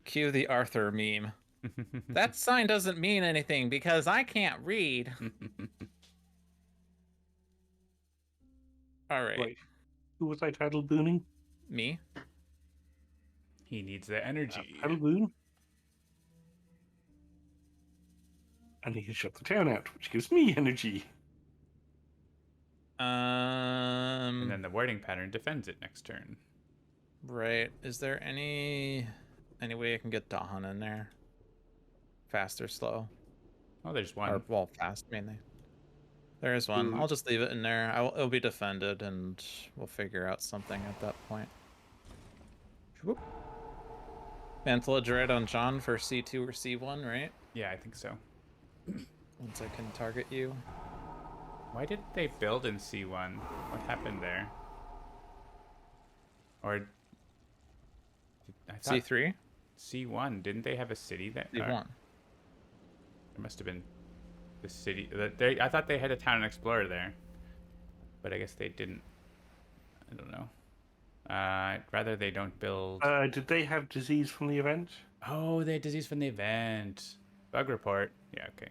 Cue the Arthur meme. That sign doesn't mean anything because I can't read. All right. Right. Who was I titled booning? Me? He needs the energy. Title boon. And he can shut the town out, which gives me energy. And then the warding pattern defends it next turn. Right. Is there any way I can get Dahan in there? Fast or slow? Oh, there's one. Or, well, fast mainly. There is one. I'll just leave it in there. It'll be defended, and we'll figure out something at that point. Whoop. Mantle of Dread on John for C2 or C1, right? Yeah, I think so. Once I can target you. Why did they build in C1? What happened there? Or I thought C3? C1, didn't they have a city there? C1. There must have been the city. I thought they had a town explorer there, but I guess they didn't. I don't know. I'd rather they don't build. Did they have disease from the event? Oh, they had disease from the event. Bug report. Yeah, okay.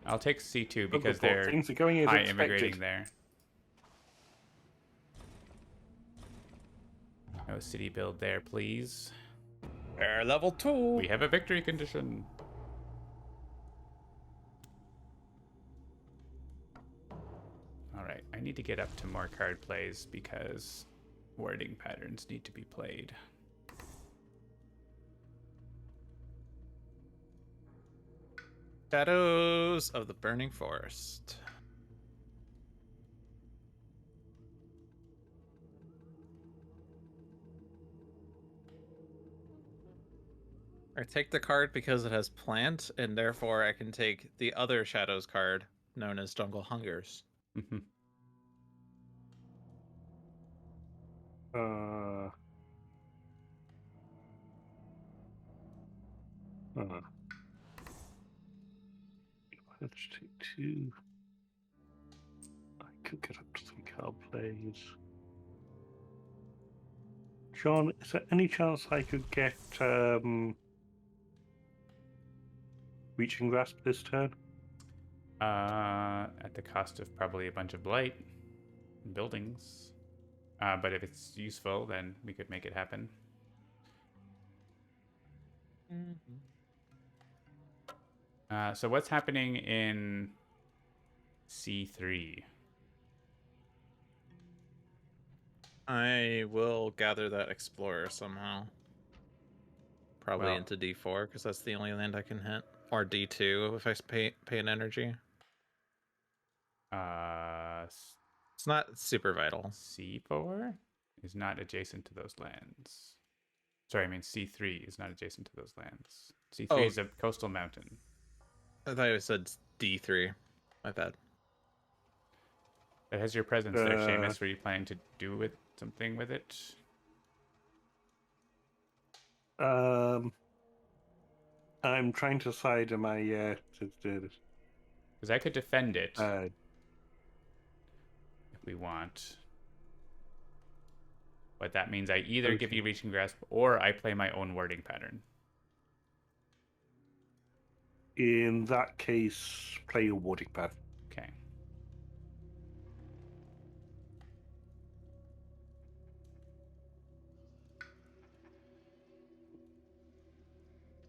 I'll take C2 because they're things are going as high expected. immigrating there. No city build there, please. Air level 2. We have a victory condition. All right, I need to get up to more card plays because wording patterns need to be played. Shadows of the Burning Forest. I take the card because it has plant, and therefore I can take the other Shadows card, known as Jungle Hungers. Let's take 2. I could get up to 3 card plays. John, is there any chance I could get Reaching Grasp this turn? At the cost of probably a bunch of blight and buildings. But if it's useful, then we could make it happen. So what's happening in C3? I will gather that Explorer somehow. Probably Well, into D4, because that's the only land I can hit. Or D2 if I pay an energy. It's not super vital. C4 is not adjacent to those lands. Sorry, I mean C3 is not adjacent to those lands. C3 is a coastal mountain. I thought you said D3. My bad. It has your presence there, Seamus. Were you planning to do something with it? I'm trying to decide am I Because I could defend it if we want. But that means I either give you Reaching Grasp or I play my own wording pattern. In that case, play your warding pad. Okay.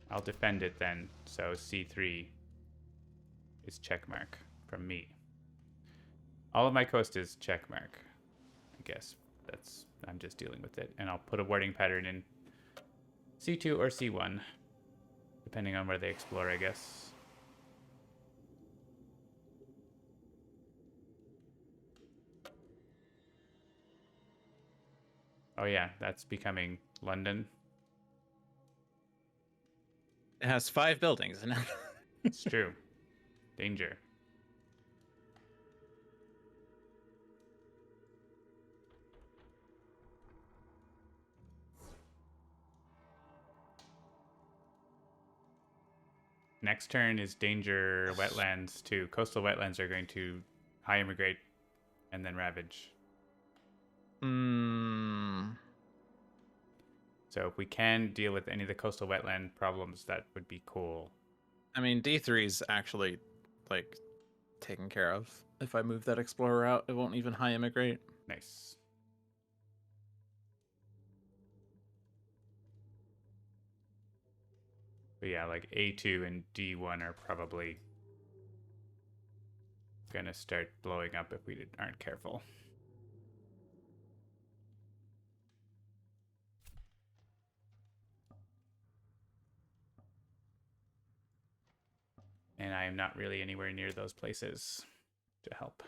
I'll defend it then. So C3 is checkmark from me. All of my coast is checkmark. I guess I'm just dealing with it. And I'll put a wording pattern in C2 or C1, depending on where they explore, I guess. Oh yeah, that's becoming London. It has 5 buildings in it. It's true. Danger. Next turn is danger wetlands too. Coastal wetlands are going to high immigrate and then ravage. So if we can deal with any of the coastal wetland problems, that would be cool. I mean, D3's actually, like, taken care of. If I move that explorer out, it won't even high immigrate. Nice. But yeah, like A2 and D1 are probably gonna start blowing up if we aren't careful. And I am not really anywhere near those places to help.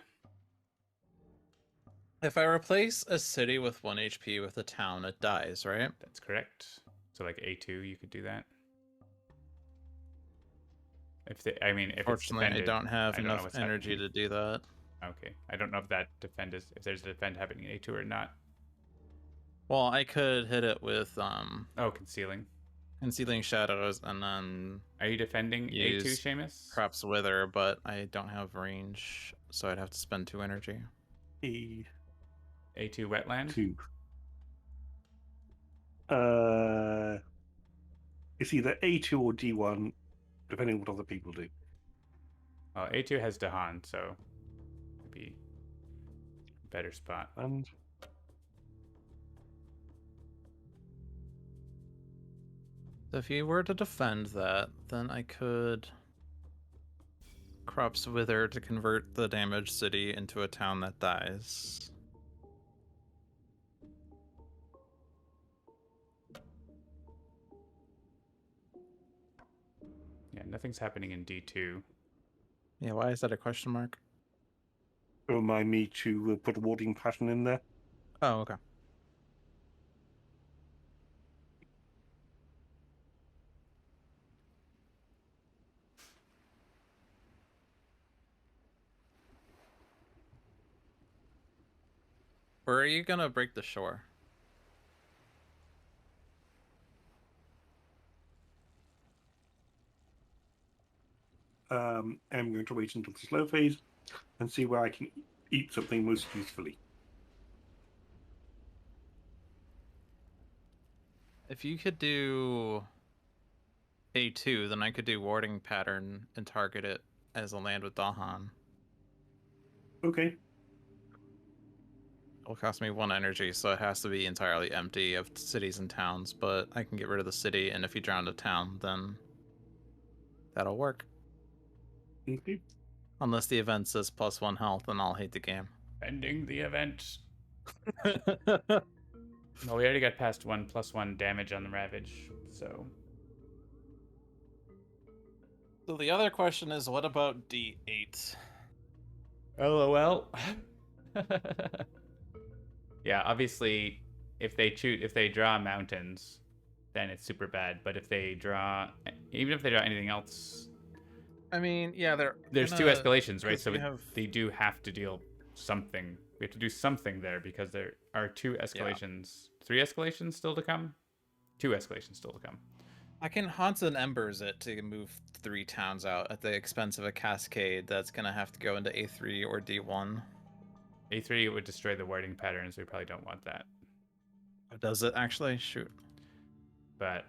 If I replace a city with 1 HP with a town, it dies, right? That's correct. So like A2, you could do that. If it's Fortunately, defended, I don't have I don't know enough what's energy happening. to do that. Okay, I don't know if that defend is if there's a defend happening in A2 or not. Well, I could hit it with Oh, concealing. Concealing Shadows and then Are you defending A2, use Seamus? Crops Wither, but I don't have range, so I'd have to spend 2 energy. A2 wetland? 2. It's either A2 or D1, depending on what other people do. Well, A2 has Dahan, so it'd be a better spot. And So if you were to defend that, then I could Crops Wither to convert the damaged city into a town that dies. Yeah, nothing's happening in D2. Yeah, why is that a question mark? remind me to put a warding pattern in there. Oh, okay. Where are you gonna break the shore? I'm going to wait until the slow phase and see where I can eat something most usefully. If you could do A2, then I could do warding pattern and target it as a land with Dahan. Okay. It'll cost me 1 energy, so it has to be entirely empty of cities and towns, but I can get rid of the city, and if you drown a town, then that'll work. Okay. Unless the event says +1 health, then I'll hate the game. Ending the event. Well, we already got past +1 damage on the Ravage, so. So the other question is, what about D8? LOL. Yeah, obviously, if they draw mountains, then it's super bad. But if they draw, even if they draw anything else, I mean, yeah, there's 2 escalations, right? 'cause So we have- they do have to deal something. We have to do something there because there are 2 escalations, 3 escalations still to come, 2 escalations still to come. I can Haunts and Embers it to move 3 towns out at the expense of a Cascade that's gonna have to go into A3 or D1. A3 would destroy the wording patterns. We probably don't want that. Does it actually? Shoot. But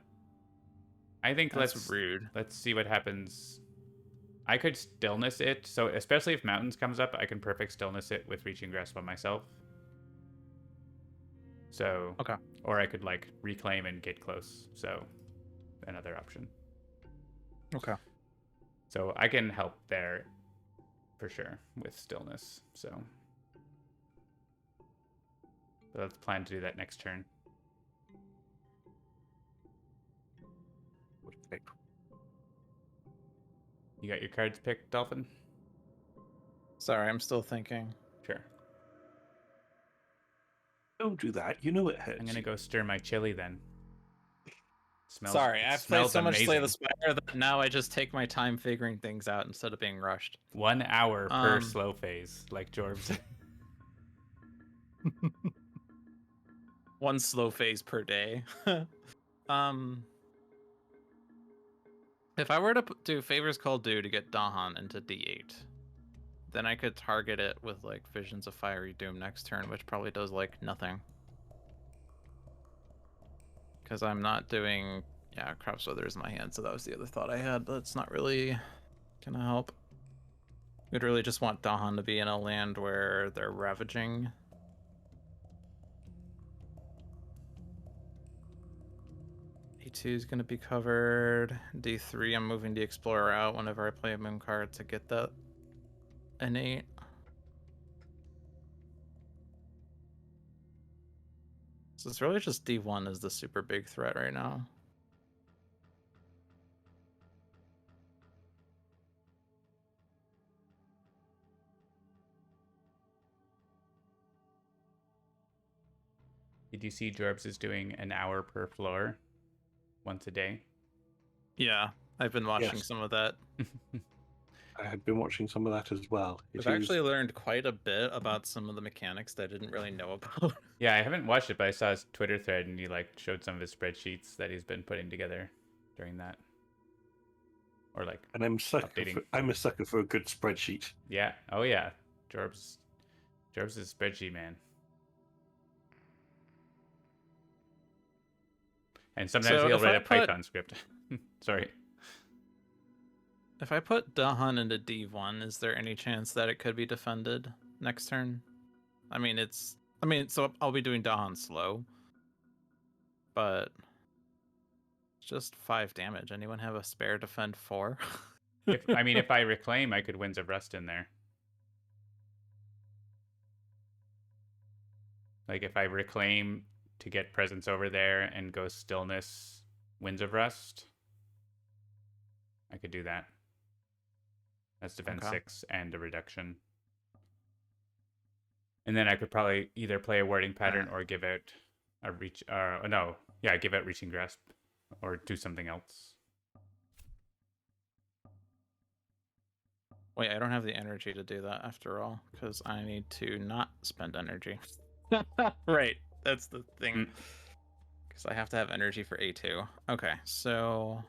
I think That's rude. let's see what happens. I could stillness it, so especially if mountains comes up, I can perfect stillness it with reaching grasp on myself. So Okay. or I could like reclaim and get close. So another option. Okay. So I can help there for sure with stillness. So but let's plan to do that next turn. Okay. You got your cards picked, Dolphin? Sorry, I'm still thinking. Sure. Don't do that. You know it hurts. I'm gonna go stir my chili then. Sorry, I've played Smells so much Slay amazing. the Spire that now I just take my time figuring things out instead of being rushed. 1 hour per slow phase, like Jorbs. One slow phase per day. If I were to do Favors Called Due to get Dahan into D8, then I could target it with like Visions of Fiery Doom next turn, which probably does like nothing. Because I'm not doing, yeah, Crop Withers in my hand, so that was the other thought I had, but it's not really gonna help. We'd really just want Dahan to be in a land where they're ravaging. E2 is going to be covered. D3, I'm moving the Explorer out whenever I play a moon card to get that innate. So it's really just D1 is the super big threat right now. Did you see Jorbs is doing an hour per floor once a day? Yeah, I've been watching Yes. some of that. I had been watching some of that as well. I've actually learned quite a bit about some of the mechanics that I didn't really know about. Yeah, I haven't watched it, but I saw his Twitter thread and he like showed some of his spreadsheets that he's been putting together during that. Or like And I'm updating. I'm a sucker for a good spreadsheet. Yeah. Oh yeah. Jorbs is a spreadsheet man. And sometimes he'll write a Python script. Sorry. If I put Dahan into D1, is there any chance that it could be defended next turn? So I'll be doing Dahan slow. But it's just 5 damage. Anyone have a spare defend 4? If I reclaim, I could Winds of Rust in there. Like if I reclaim to get presence over there and go stillness, Winds of Rust, I could do that. That's defense 6 and a reduction. And then I could probably either play a wording pattern or give it a reach. Give it reaching grasp or do something else. Wait, I don't have the energy to do that after all, because I need to not spend energy. Right, that's the thing. Because I have to have energy for A2. Okay, so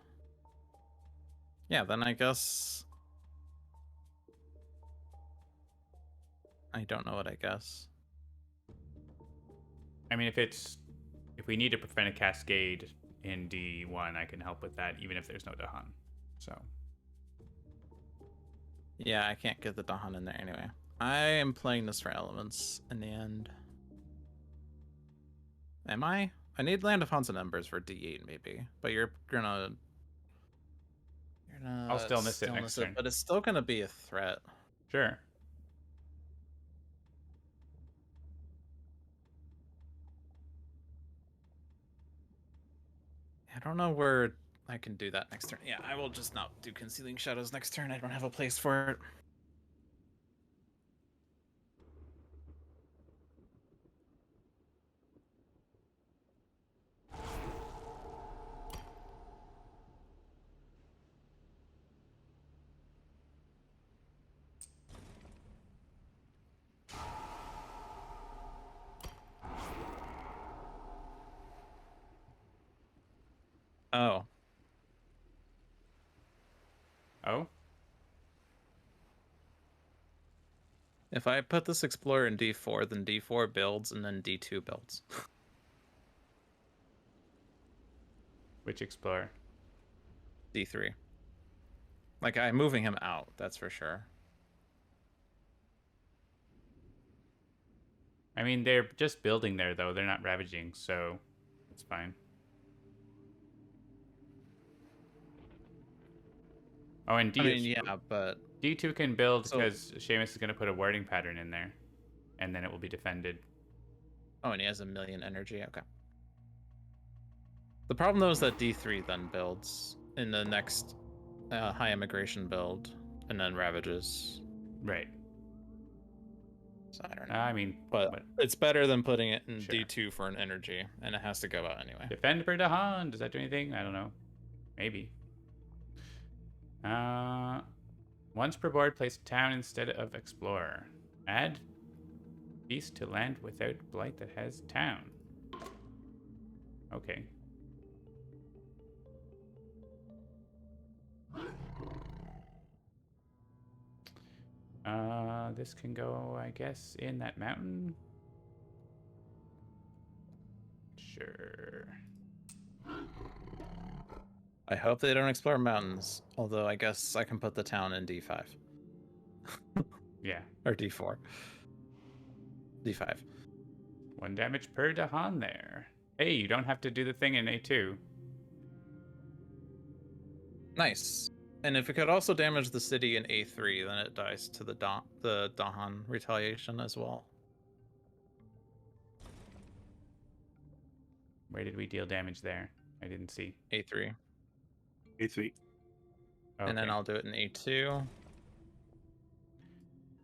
yeah, then I guess I don't know what I guess. I mean, if we need to prevent a cascade in D1, I can help with that, even if there's no Dahan. So. Yeah, I can't get the Dahan in there anyway. I am playing this for elements in the end. Am I? I need Land of Haunts and Embers for D8 maybe, but you're gonna I'll stillness it next turn. But it's still gonna be a threat. Sure. I don't know where I can do that next turn. Yeah, I will just not do Concealing Shadows next turn. I don't have a place for it. Oh. Oh? If I put this Explorer in D4, then D4 builds, and then D2 builds. Which explorer? D3. Like, I'm moving him out, that's for sure. I mean, they're just building there, though. They're not ravaging, so it's fine. Oh, and I mean, yeah, but... D2 can build So- because Seamus is going to put a warding pattern in there, and then it will be defended. Oh, and he has 1,000,000 energy. Okay. The problem, though, is that D3 then builds in the next high immigration build, and then ravages. Right. So I don't know. I mean, But it's better than putting it in Sure. D2 for an energy, and it has to go out anyway. defend for Dahan. Does that do anything? I don't know. Maybe. Once per board, place town instead of explorer. Add beast to land without blight that has town. Okay. This can go, I guess, in that mountain. Sure. I hope they don't explore mountains, although I guess I can put the town in D5. Yeah. Or D4. D5. 1 damage per Dahan there. Hey, you don't have to do the thing in A2. Nice. And if it could also damage the city in A3, then it dies to the Dahan retaliation as well. Where did we deal damage there? I didn't see. A3. A3. And then Okay. I'll do it in A2.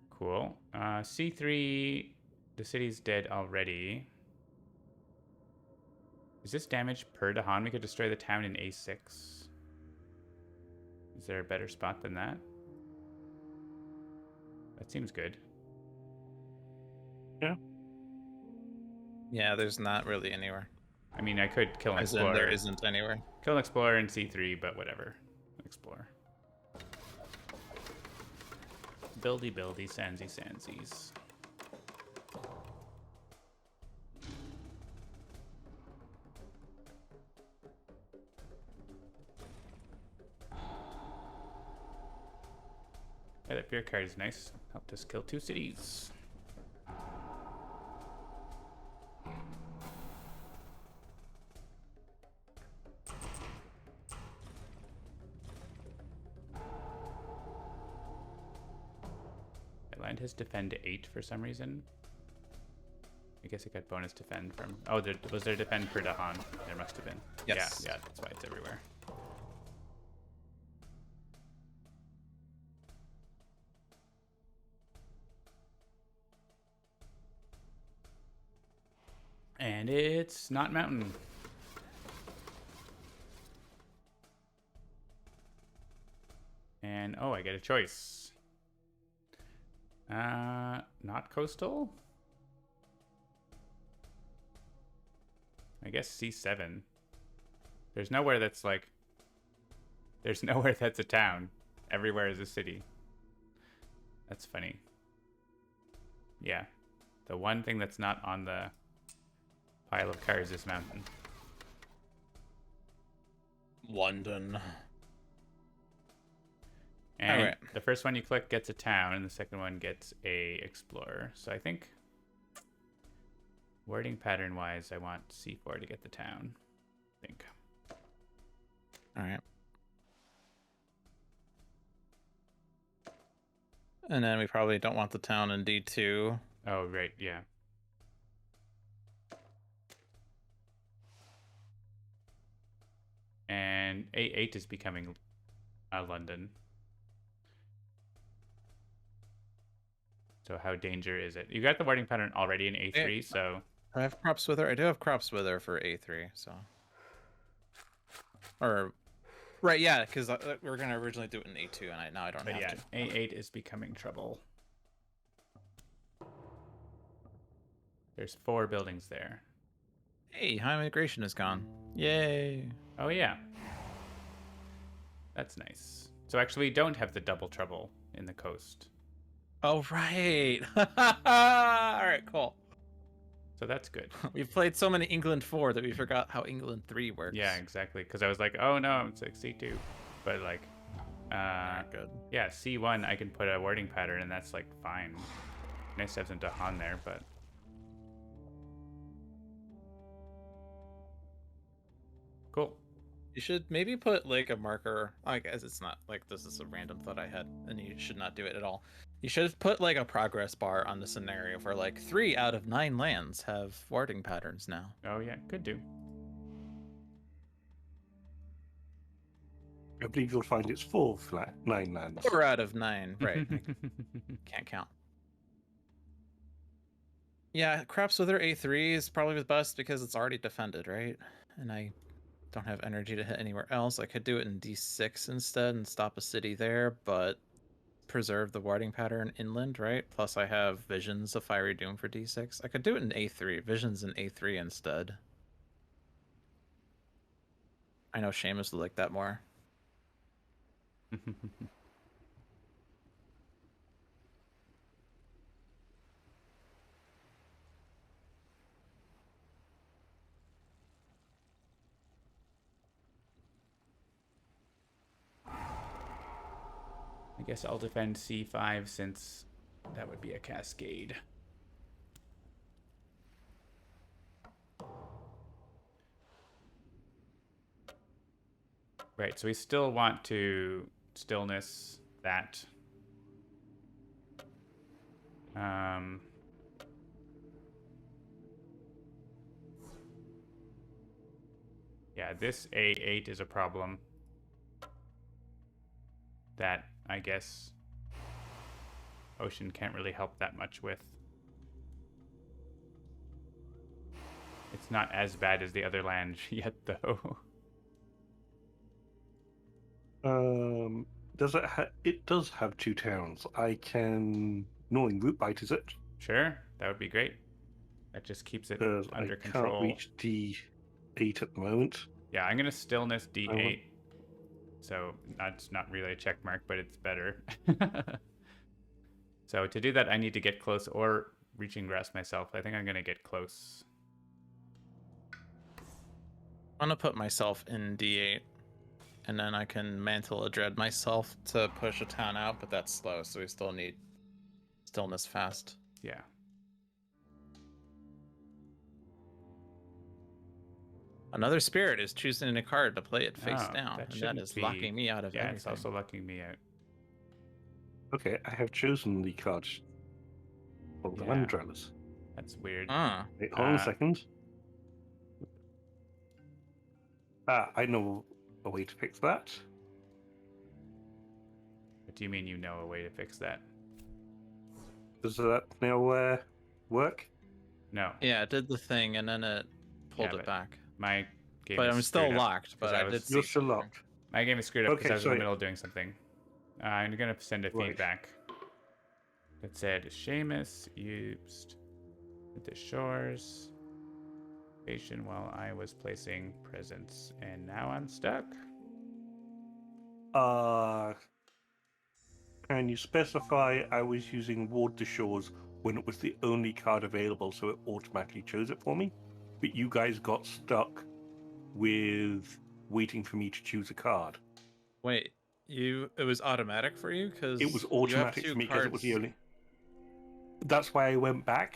Cool. C3, the city's dead already. Is this damage per Dahan? We could destroy the town in A6. Is there a better spot than that? That seems good. Yeah, there's not really anywhere. I mean, I could kill an As in, explorer. there isn't anywhere. Kill an explorer in C3, but whatever. Explore. Buildy, buildy, sansy, sansies. Yeah, that beer card is nice. Helped us kill 2 cities. That land has defend 8 for some reason. I guess it got bonus defend from... Oh, was there defend per Dahan? There must have been. Yes. Yeah, that's why it's everywhere. And it's not mountain. And, oh, I get a choice. Not coastal? I guess C7. There's nowhere that's like... There's nowhere that's a town. Everywhere is a city. That's funny. Yeah. The one thing that's not on the pile of cards is mountain. London. And Alright. the first one you click gets a town, and the second one gets a explorer. So I think, wording pattern wise, I want C4 to get the town. I think. All right. And then we probably don't want the town in D2. Oh, right, yeah. And A8 is becoming London. So how danger is it? You got the wording pattern already in A3, so... I have crops wither. I do have crops wither for A3, so... Or... Right, yeah, because we were going to originally do it in A2, and now I don't But have yeah, to. A8 is becoming trouble. There's 4 buildings there. Hey, high migration is gone. Yay. Oh, yeah. That's nice. So actually, we don't have the double trouble in the coast. Oh, right. All right, cool. So that's good. We've played so many England 4 that we forgot how England 3 works. Yeah, exactly. Because I was like, oh no, it's like C2. But like, Good. yeah, C1, I can put a wording pattern, and that's like fine. Nice to have some Dahan there, but. Cool. You should maybe put like a marker. I guess it's not like this is a random thought I had, and you should not do it at all. You should put like a progress bar on the scenario where like 3 out of 9 lands have warding patterns now. Oh yeah, could do. I believe you'll find it's 9 lands. 4 out of 9, right? Can't count. Yeah, Craps Wither A3 is probably the best because it's already defended, right? And I don't have energy to hit anywhere else. I could do it in D6 instead and stop a city there, but preserve the warding pattern inland, right? Plus I have Visions of Fiery Doom for D6. I could do it in A3. Visions in A3 instead. I know Seamus would like that more. I guess I'll defend C5 since that would be a cascade. Right, so we still want to stillness that. Yeah, this A8 is a problem that I guess Ocean can't really help that much with. It's not as bad as the other land yet, though. Does it? It does have 2 towns. I can. Gnawing Root Bite, is it? Sure, that would be great. That just keeps it Because under I control. can't reach D8 at the moment. Yeah, I'm gonna stillness D8. So that's not really a check mark, but it's better. So to do that, I need to get close or reaching grass myself. I think I'm gonna get close. I'm gonna put myself in D8, and then I can Mantle of Dread myself to push a town out, but that's slow, so we still need stillness fast. Yeah. Another spirit is choosing a card to play it face Oh, down, that and that shouldn't is be- locking me out of Yeah, everything. it's also locking me out. Okay, I have chosen the card for the Yeah. Land Dwellers. That's weird. Wait, hold on a second. I know a way to fix that. What do you mean you know a way to fix that? Does that now work? No. Yeah, it did the thing, and then it pulled Yeah, it but back. My game But is I'm still screwed up locked, but 'cause I was- did see You're still something. locked. My game is screwed up because Okay, I was in the sorry. middle of doing something. I'm gonna send a Right. feedback that said Seamus used the shores station while I was placing presents, and now I'm stuck. Can you specify I was using Ward the Shores when it was the only card available, so it automatically chose it for me? But you guys got stuck with waiting for me to choose a card. Wait, it was automatic for you? Because It was automatic for me because it was the only. That's why I went back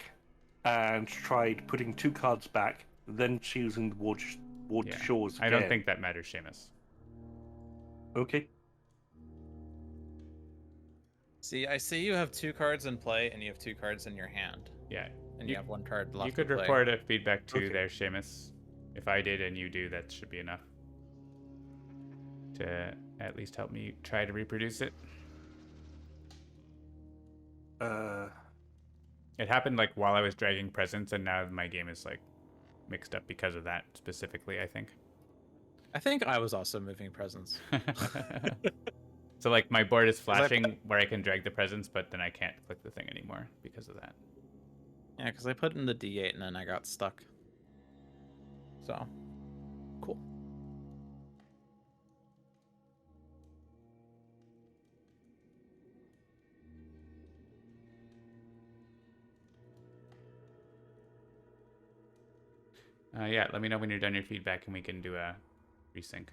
and tried putting 2 cards back, then choosing the Ward Yeah. the Shores again. I don't think that matters, Seamus. Okay. See, I see you have 2 cards in play, and you have 2 cards in your hand, Yeah. and you have 1 card left. You could to play. report a feedback too Okay. there, Seamus. If I did and you do, that should be enough to at least help me try to reproduce it. It happened like while I was dragging presents, and now my game is like mixed up because of that specifically, I think. I think I was also moving presents. So like my board is flashing where I can drag the presents, but then I can't click the thing anymore because of that. Yeah, because I put in the D8 and then I got stuck. So, cool. Yeah, let me know when you're done your feedback and we can do a resync.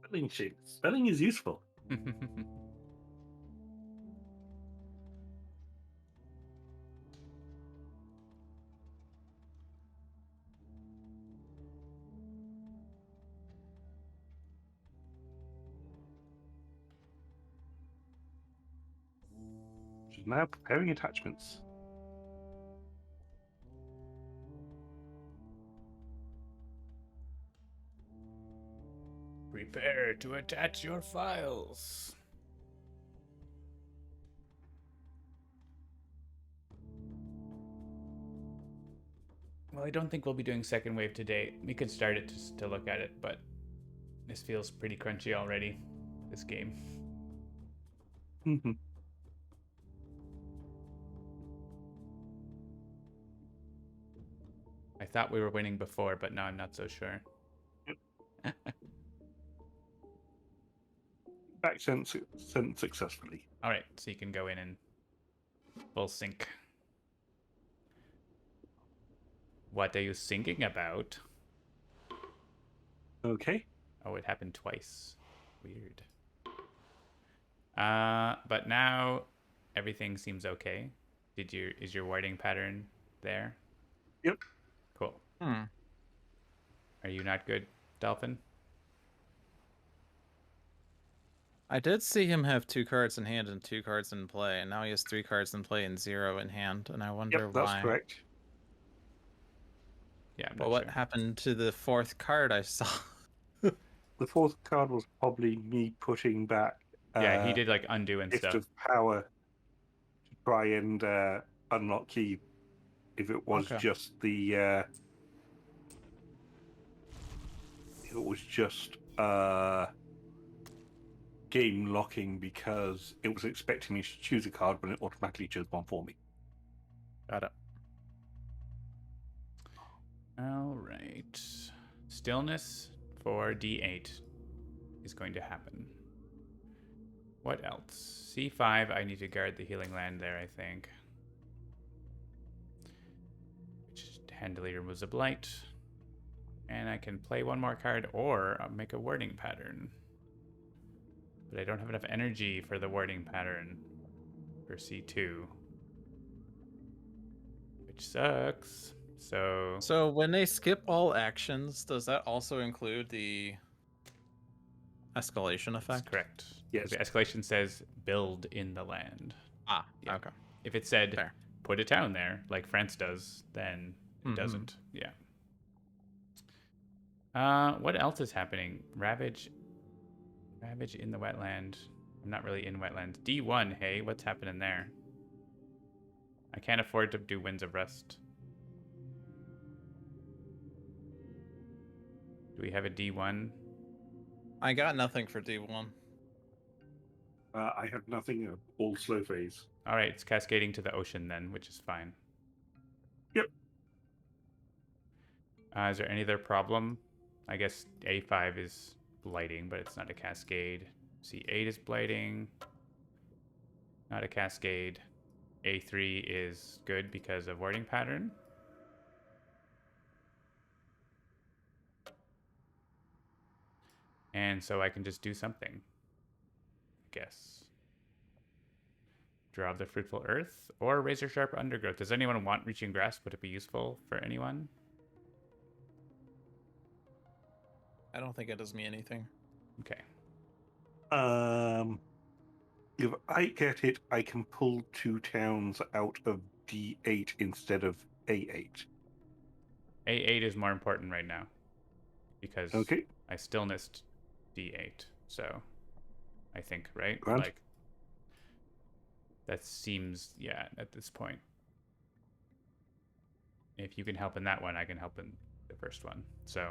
Spelling sheet. Spelling is useful. Now preparing attachments. Prepare to attach your files. Well, I don't think we'll be doing second wave today. We could start it just to look at it, but this feels pretty crunchy already, this game. I thought we were winning before, but now I'm not so sure. Back sent successfully. All right, so you can go in and full sync. What are you thinking about? Okay. Oh, it happened twice. Weird. But now everything seems okay. Is your wording pattern there? Yep. Cool. Hmm. Are you not good, Dolphin? I did see him have 2 cards in hand and 2 cards in play, and now he has 3 cards in play and 0 in hand, and I wonder Yep, why. that's correct. Yeah, I'm But not what sure. happened to the 4th card I saw? The fourth card was probably me putting back Yeah, he did like undo and Gift stuff. of Power to try and unlock key. If it was Okay. just the game locking, because it was expecting me to choose a card when it automatically chose one for me. Got it. All right. Stillness for D8 is going to happen. What else? C5, I need to guard the healing land there, I think. Which handily removes a blight. And I can play one more card or make a wording pattern. But I don't have enough energy for the wording pattern for C2. Which sucks. So when they skip all actions, does that also include the escalation That's effect? correct. Yes. The escalation says build in the land. Ah, Yeah. okay. If it said Fair. put a town there, like France does, then it doesn't. Yeah. What else is happening? Ravage in the wetland. I'm not really in wetlands. D1, hey, what's happening there? I can't afford to do Winds of Rest. Do we have a D1? I got nothing for D1. I have nothing, all slow phase. All right, it's cascading to the ocean then, which is fine. Yep. Is there any other problem? I guess A5 is blighting, but it's not a cascade. C8 is blighting. Not a cascade. A3 is good because of wording pattern. And so I can just do something, I guess. Draw of the Fruitful Earth or Razor Sharp Undergrowth. Does anyone want Reaching Grasp? Would it be useful for anyone? I don't think it does me anything. Okay. If I get it, I can pull 2 towns out of D8 instead of A8. A8 is more important right now because Okay, I still missed D8. So I think, right? grand. Like that seems, yeah, at this point. If you can help in that one, I can help in the first one. So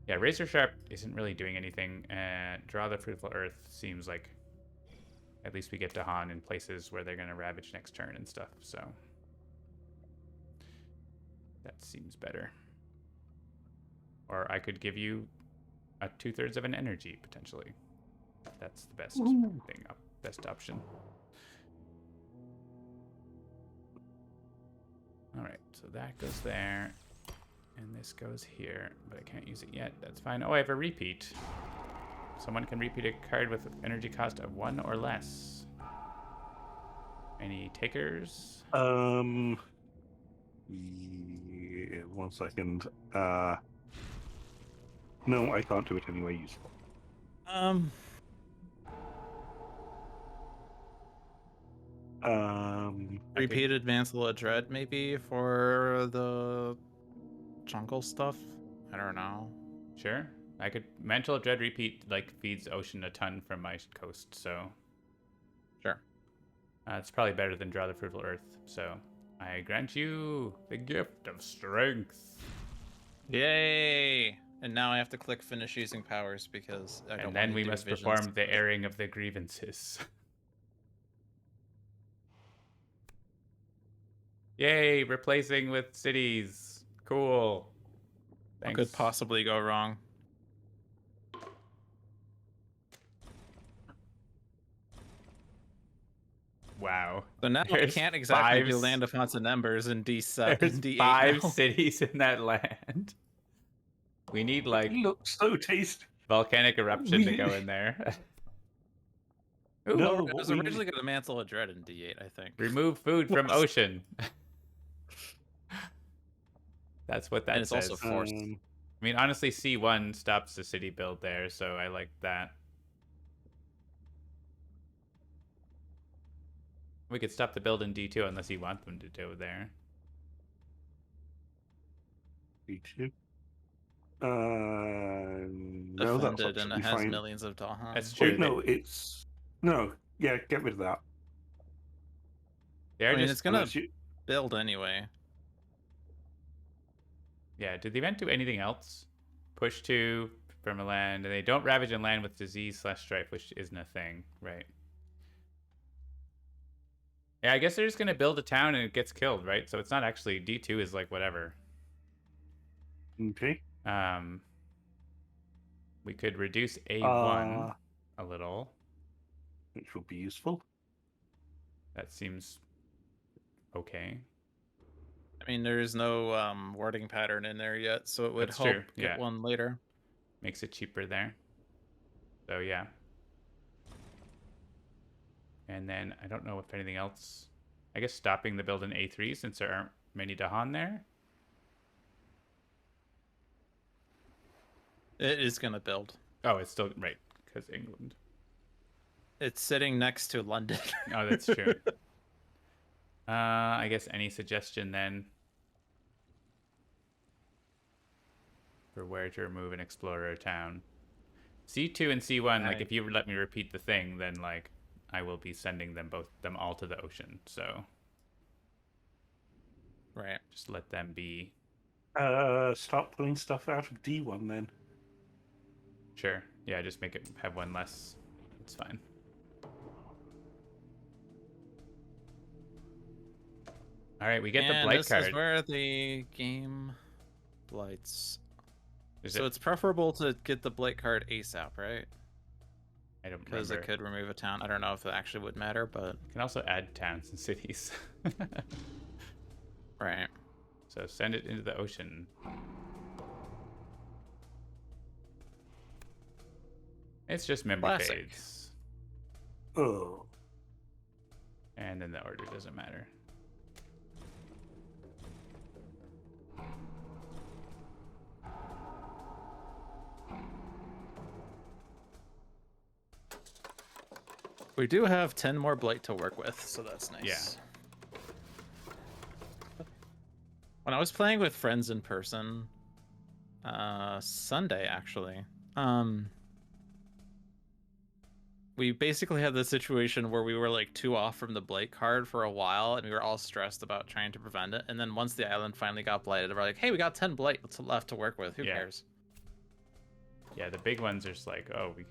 yeah, Razor Sharp isn't really doing anything. Draw the Fruitful Earth seems like at least we get to Han in places where they're going to ravage next turn and stuff. So that seems better. Or I could give you a 2/3 of an energy potentially. That's the best thing, best option. All right, so that goes there, and this goes here, but I can't use it yet. That's fine. Oh, I have a repeat. Someone can repeat a card with energy cost of 1 or less. Any takers? Yeah, 1 second. No, I can't do it anyway. Useful. Repeated Mantle of Dread maybe for the jungle stuff. I don't know. Sure. I could Mantle of Dread repeat like feeds Ocean a ton from my coast, so Sure. it's probably better than Draw the Fruitful Earth. So I grant you the gift of strength. Yay! And now I have to click finish using powers because I don't And then want to we do must visions. perform the airing of the grievances. Yay, replacing with cities. Cool. What Thanks. could possibly go wrong? Wow. So now I There's can't exactly do five- Land of Haunts and Embers in D7. There's D8 5 now. cities in that land. We need like It looks so tasty. volcanic eruption to go in there. Ooh, No, It what was we need- originally going to Mantle of Dread in D8, I think. remove food from What? ocean. That's what that And it's says. also forced. I mean, honestly, C1 stops the city build there, so I like that. We could stop the build in D2 unless you want them to do there. D2. No, that's Defended and it absolutely has fine. millions of Dahan. That's true. Wait, no, it's no. Yeah, get rid of that. They're I mean, just it's going Unless to you- build anyway. yeah. Did the event do anything else? Push 2 from a land, and they don't ravage and land with disease/strife, which isn't a thing, right? Yeah, I guess they're just gonna build a town and it gets killed, right? So it's not actually D2 is like whatever. Okay. We could reduce A1 a little. Which will be useful. That seems okay. I mean, there is no wording pattern in there yet, so it would That's help true, get yeah. one later. Makes it cheaper there. So yeah. And then I don't know if anything else. I guess stopping the build in A3 since there aren't many Dahan there. It is going to build. Oh, it's still right because England. It's sitting next to London. Oh, that's true. I guess any suggestion then for where to remove an explorer town? C2 and C1, like if you let me repeat the thing, then like I will be sending them all to the ocean. So Right. just let them be. Start pulling stuff out of D1 then. Sure. Yeah, just make it have one less. It's fine. All right, we get the blight this card. is where the game blights. Is So it? it's preferable to get the blight card ASAP, right? I don't Because remember. it could remove a town. I don't know if it actually would matter, but You can also add towns and cities. right. So send it into the ocean. It's just memory Classic. fades. Oh. And then the order doesn't matter. We do have 10 more blight to work with, so that's nice. Yeah. When I was playing with friends in person, Sunday actually, we basically had the situation where we were like 2 off from the blight card for a while, and we were all stressed about trying to prevent it. And then once the island finally got blighted, we're like, hey, we got 10 blight left to work with. Who cares? Yeah, the big ones are just like, oh, we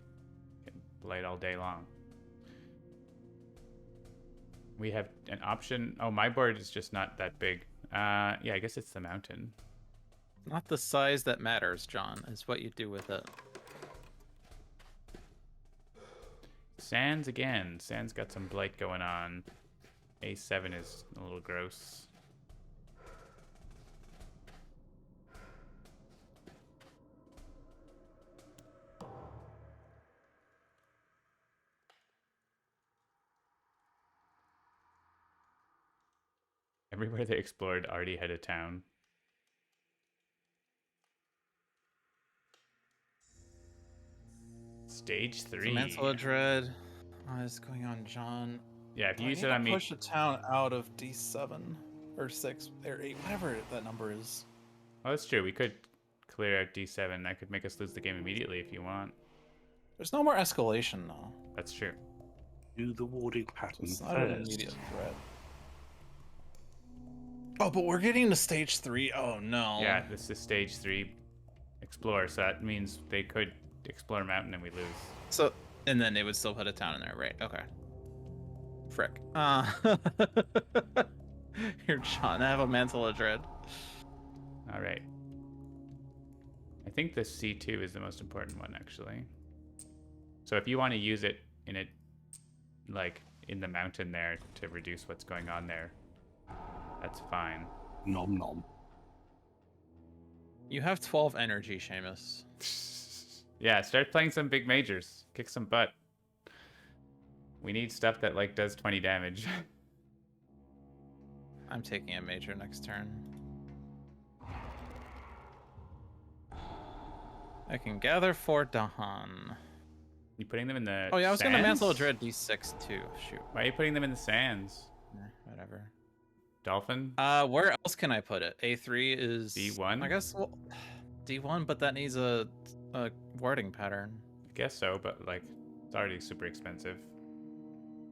can blight all day long. We have an option. Oh, my board is just not that big. Yeah, I guess it's the mountain. Not the size that matters, John. It's what you do with it. Sands again. Sands got some blight going on. A7 is a little gross. Everywhere they explored already had a town. Stage 3. Mantle of Dread. What is going on, John? Yeah, if you I use need it to on me. push a town out of D7 or 6 or 8, whatever that number is. Oh, that's true. We could clear out D7. I could make us lose the game immediately if you want. There's no more escalation though. That's true. Do the warding So pattern it's not an first. immediate threat. Oh, but we're getting to stage 3. Oh no. Yeah, this is stage 3 explore, so that means they could explore mountain and we lose. So, and then they would still put a town in there, right? Okay. Frick. Here, John, I have a Mantle of Dread. All right. I think the C2 is the most important one, actually. So if you want to use it in it, like in the mountain there to reduce what's going on there, that's fine. Nom nom. You have 12 energy, Seamus. Yeah, start playing some big majors. Kick some butt. We need stuff that like does 20 damage. I'm taking a major next turn. I can gather for Dahan. You putting them in the Oh yeah, I was gonna sands? Mantle of Dread D6 too. Shoot. Why are you putting them in the sands? Whatever. Dolphin? Where else can I put it? A3 is D1? I guess well, D1, but that needs a warding pattern. I guess so, but like it's already super expensive.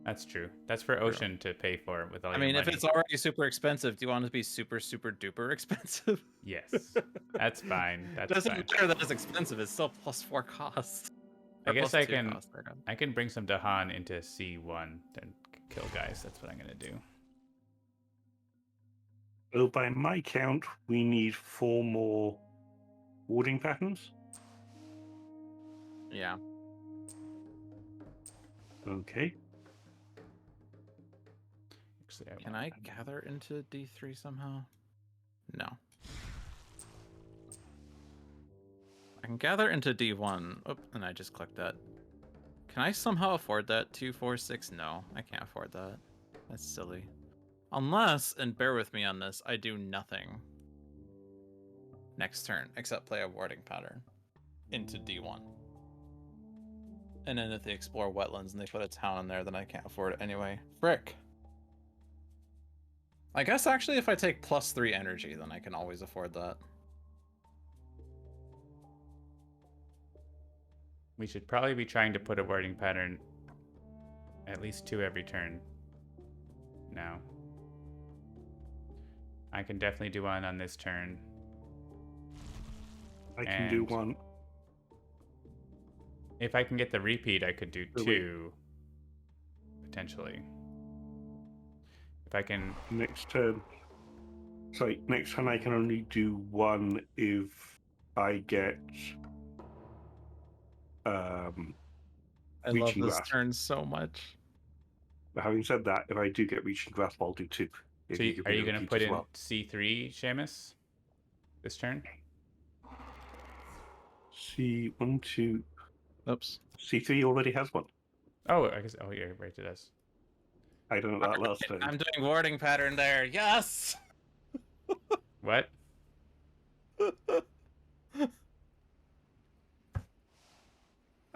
That's true. That's for Ocean to pay for with all I your mean, money. if it's already super expensive, do you want it to be super, super duper expensive? Yes. That's fine. That's Doesn't fine. matter that it's expensive. It's still +4 cost. I Or guess +2 I can cost, there you go. I can bring some Dahan into C1 then kill guys. That's what I'm gonna do. So by my count, we need 4 more warding patterns. Yeah. Okay. Actually, Can I gather into D3 somehow? No. I can gather into D1. Oh, and I just clicked that. Can I somehow afford that? 2, 4, 6? No, I can't afford that. That's silly. Unless, and bear with me on this, I do nothing next turn except play a warding pattern into D1. And then if they explore wetlands and they put a town in there, then I can't afford it anyway. Frick. I guess actually if I take +3 energy, then I can always afford that. we should probably be trying to put a wording pattern at least 2 every turn. Now. I can definitely do one on this turn. I can do And- one. If I can get the repeat, I could do Really? 2. Potentially. If I can... Next turn. Sorry, next turn I can only do 1 if I get I love Reaching this grasp. turn so much. But having said that, if I do get reaching grasp, I'll do 2. If So give are me you the going to repeat put as in well. C3, Seamus? This turn? C1, 2. Oops. C3 already has one. Oh, I guess... Oh, yeah, right, it does. I don't know that last turn. I'm doing warding pattern there. Yes! What?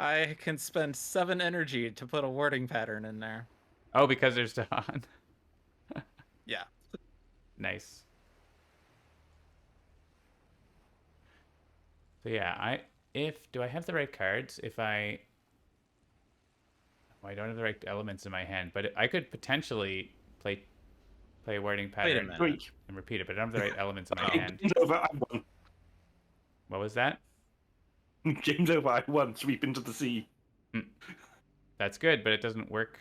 I can spend 7 energy to put a warding pattern in there. Oh, because there's Dawn. Yeah. Nice. So yeah, do I have the right cards? If I I don't have the right elements in my hand, but I could potentially play a wording Wait a pattern minute. and repeat it, but I don't have the right elements in my Okay, hand. game's over. I won. What was that? Game's over. I won. Sweep into the sea. That's good, but it doesn't work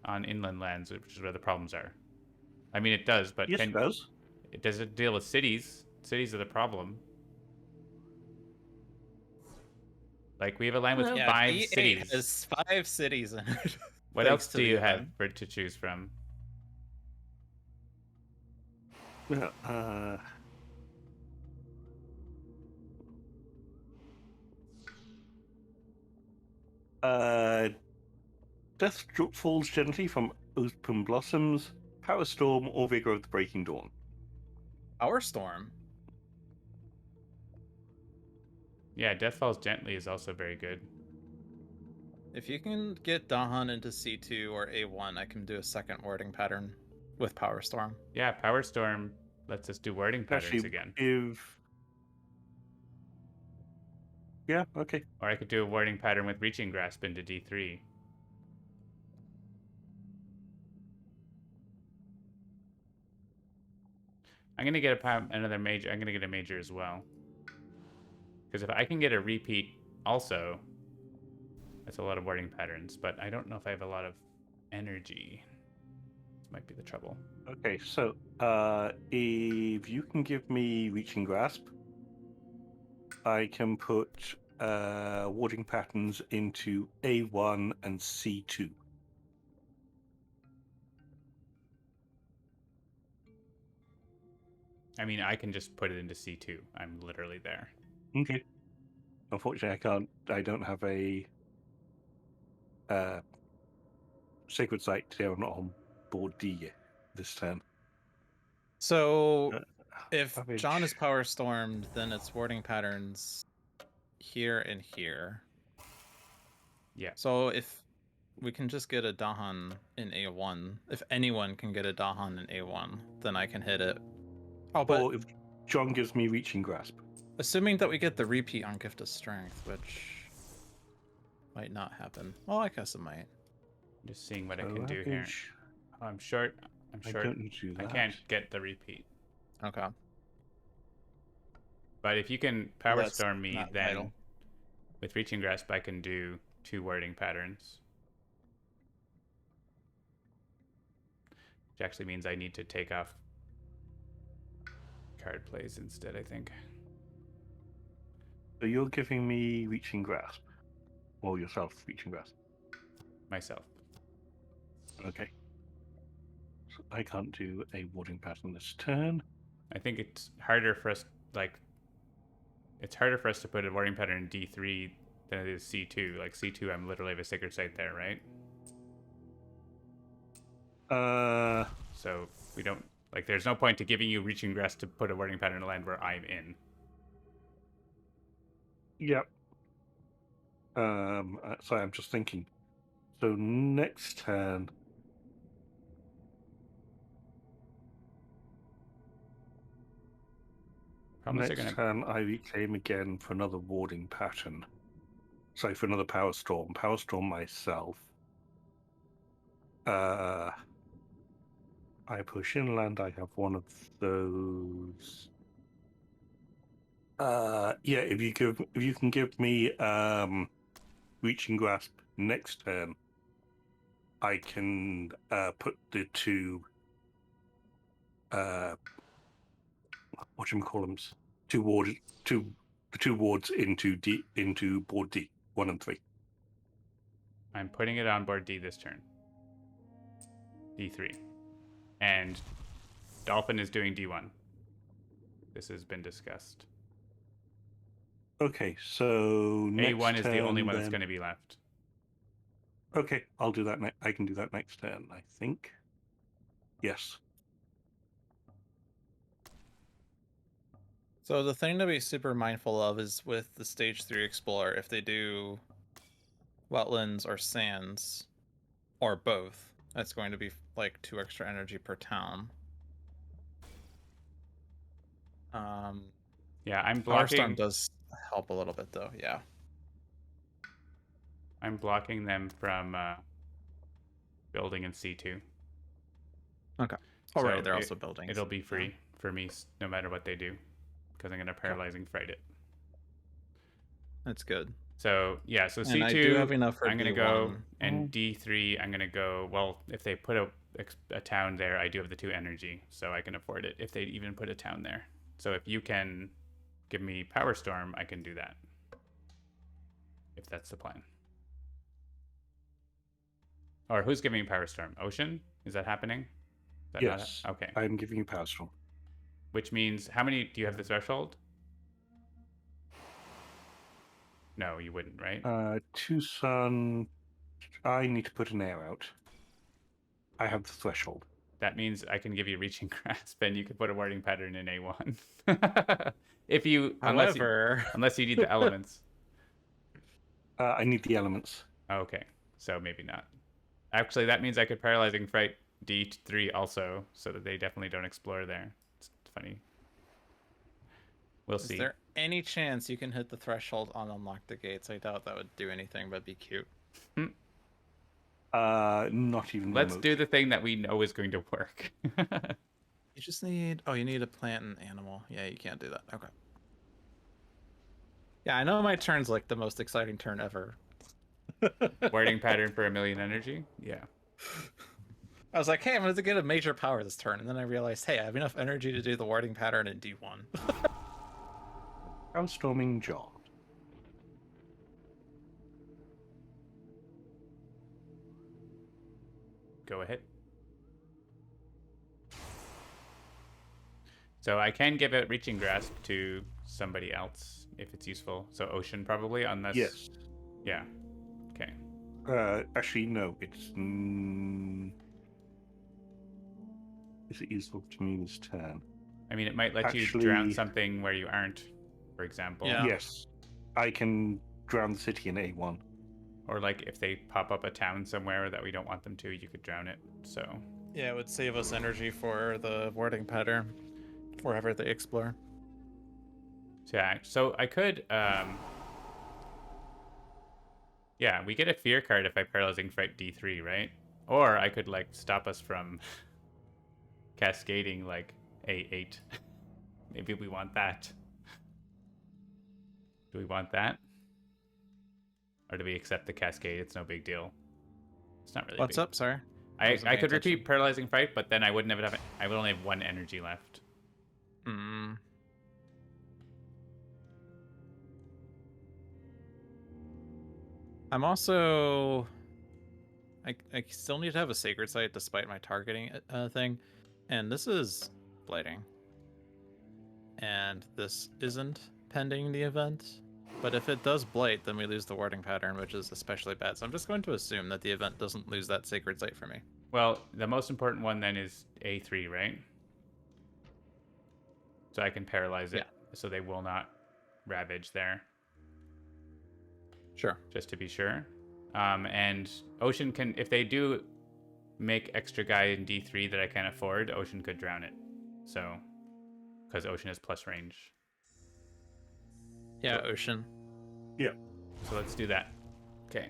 on inland lands, which is where the problems are. I mean, it does, but Yes, it does. it doesn't deal with cities. Cities are the problem. Like, we have a land with Yeah, 5 D8 cities. has 5 cities in it. What Thanks else to do the you have event. for to choose from? Well, Death falls gently from open blossoms, Power Storm, or Vigor of the Breaking Dawn. Power Storm. Yeah, Death Falls Gently is also very good. If you can get Dahan into C2 or A1, I can do a second warding pattern with Power Storm. Yeah, Power Storm lets us do wording patterns Actually, again. Yeah, okay. Or I could do a wording pattern with Reaching Grasp into D3. I'm gonna get another major. I'm gonna get a major as well. Because if I can get a repeat also, that's a lot of wording patterns. But I don't know if I have a lot of energy. This might be the trouble. Okay, so if you can give me Reaching Grasp, I can put warding patterns into A1 and C2. I mean, I can just put it into C2. I'm literally there. Okay. Unfortunately, I don't have a Sacred Site here. I'm not on board D yet this turn. So Uh, if Savage. John is Power Stormed, then it's warding patterns here and here. Yeah. So if we can just get a Dahan in A1, if anyone can get a Dahan in A1, then I can hit it. Oh, but Or if John gives me Reaching Grasp. assuming that we get the repeat on Gift of Strength, which might not happen. Well, I guess it might. Just seeing what I So can do here. Ravage, Oh, I'm short. I'm I short. don't need to do I that. can't get the repeat. Okay. But if you can Power That's Storm me, not then vital. with Reaching Grasp, I can do 2 wording patterns. Which actually means I need to take off card plays instead, I think. So you're giving me Reaching Grasp. Or yourself Reaching Grasp. Myself. Okay. So I can't do a warding pattern this turn. I think it's harder for us, it's harder for us to put a wording pattern in D3 than it is C2. Like, C2, I'm literally have a Sacred Site there, right? So we don't, there's no point to giving you Reaching Grasp to put a wording pattern in a land where I'm in. Yep. Sorry, I'm just thinking. So next turn, turn I reclaim again for another warding pattern. Sorry, for another Power Storm. Power Storm myself. I push inland. I have one of those. Yeah. If you can give me Reaching Grasp next turn, I can put the 2 whatchamacallums, the 2 wards into board D 1 and 3. I'm putting it on board D this turn. D3. And Dolphin is doing D1. This has been discussed. Okay, so A1 is the only one that's going to be left. Okay, I'll do that. I can do that next turn, I think. Yes. So the thing to be super mindful of is with the Stage 3 Explorer, if they do wetlands or sands, or both, that's going to be like 2 extra energy per town. Yeah, I'm Power Storm blocking. does help a little bit though. Yeah. I'm blocking them from building in C2. Okay. Oh, So right. They're also buildings. it'll be free Yeah. for me no matter what they do, because I'm gonna paralyzing fright it. That's good. So yeah, so And I do have C2 enough for I'm gonna D1. go, and D3 I'm gonna go. Well, if they put a town there, I do have the 2 energy, so I can afford it. If they even put a town there, so if you can give me Power Storm, I can do that. If that's the plan. Or who's giving me Power Storm? Ocean? Is that happening? Is that Yes. not... Okay. I'm giving you Power Storm. Which means, how many do you have the threshold? No, you wouldn't, right? Tucson, I need to put an air out. I have the threshold. That means I can give you Reaching Grasp, and you can put a warding pattern in A1. If you, However, unless you need the elements. I need the elements. Okay, so maybe not. Actually, that means I could Paralyzing Fright D3 also, so that they definitely don't explore there. It's funny. We'll see. Is there any chance you can hit the threshold on Unlock the Gates? I doubt that would do anything but be cute. Not even Let's remote. do the thing that we know is going to work. You just need... Oh, you need a plant and animal. Yeah, you can't do that. Okay. Yeah, I know my turn's like the most exciting turn ever. Warding pattern for 1,000,000 energy? Yeah. I was like, hey, I'm going to get a major power this turn. And then I realized, hey, I have enough energy to do the warding pattern in D1. Power Storming John. Go ahead. So I can give it Reaching Grasp to somebody else if it's useful. So Ocean probably, unless... Yes. Yeah. Okay. Actually, no. It's... Is it useful to me this turn? I mean, it might let you drown something where you aren't, for example. Yeah. Yes. I can drown the city in A1. Or like if they pop up a town somewhere that we don't want them to, you could drown it. So... Yeah, it would save us energy for the warding pattern wherever they explore. Yeah, so I could, yeah, we get a fear card if I Paralyzing Fright D3, right? Or I could, like, stop us from cascading, like, A8. Maybe we want that. Do we want that? Or do we accept the cascade? It's no big deal. It's not really What's big. up? Sorry. I could repeat Paralyzing Fright, but then I wouldn't have... I would only have 1 energy left. I'm also... I still need to have a Sacred Site despite my targeting thing. And this is blighting. And this isn't pending the event. But if it does blight, then we lose the warding pattern, which is especially bad. So I'm just going to assume that the event doesn't lose that Sacred Site for me. Well, the most important one then is A3, right? So I can paralyze it, so they will not ravage there. Sure. Just to be sure. And Ocean can, if they do make extra guy in D3 that I can't afford, Ocean could drown it. So, because Ocean is plus range. Yeah, Ocean. Yeah. So let's do that. Okay.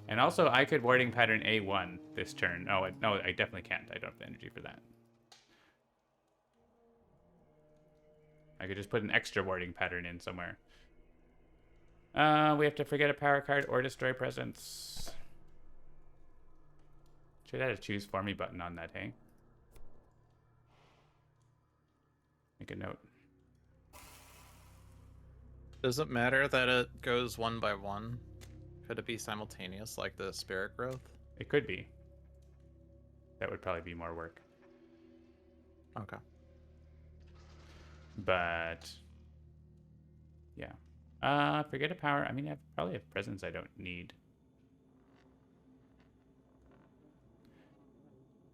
And also, I could warding pattern A1 this turn. Oh, no, I definitely can't. I don't have the energy for that. I could just put an extra warding pattern in somewhere. We have to forget a power card or destroy presence. Should have had a choose for me button on that, hey? Make a note. Does it matter that it goes 1 by 1? Could it be simultaneous like the Spirit Growth? It could be. That would probably be more work. Okay. But yeah. Forget a power. I mean, I probably have presence I don't need.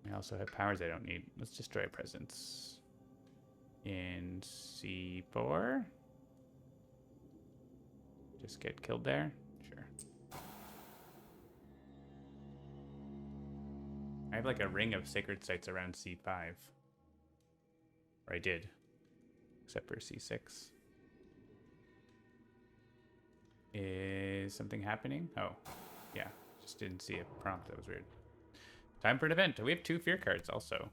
I also have powers I don't need. Let's destroy a presence. In C4. Just get killed there? Sure. have like a ring of sacred sites around C5. Or I did. Except for C6. Is something happening? Oh, yeah. Just didn't see a prompt. That was weird. Time for an event. We have 2 fear cards also.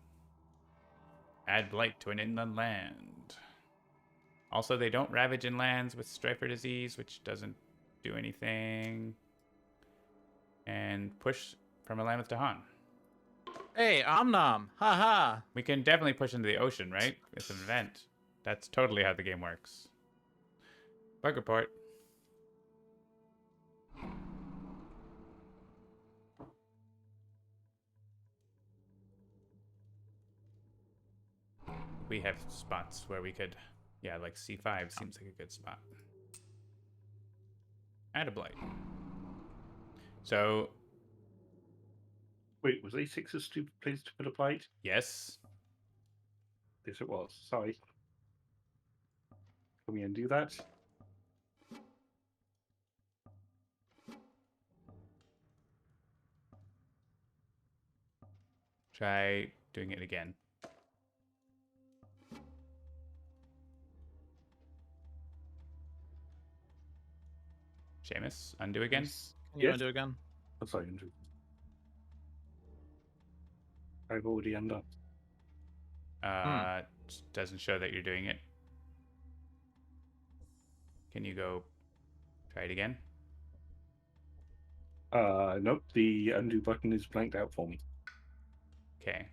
Add blight to an inland land. Also, they don't ravage in lands with strifer disease, which doesn't do anything. And push from a land with Dahan. Hey, Omnom! Haha! We can definitely push into the ocean, right? It's an event. That's totally how the game works. Bug report. We have spots where we could, yeah, like C5 seems like a good spot. Add a blight. So, Wait, was A6 a stupid place to put a blight? yes. Yes, it was. Sorry. Can we undo that? Try doing it again. Seamus, undo again. Can you Yes. undo again? I'm sorry, Andrew. I've already undone. Just doesn't show that you're doing it. Can you go try it again? Nope. The undo button is blanked out for me. Okay.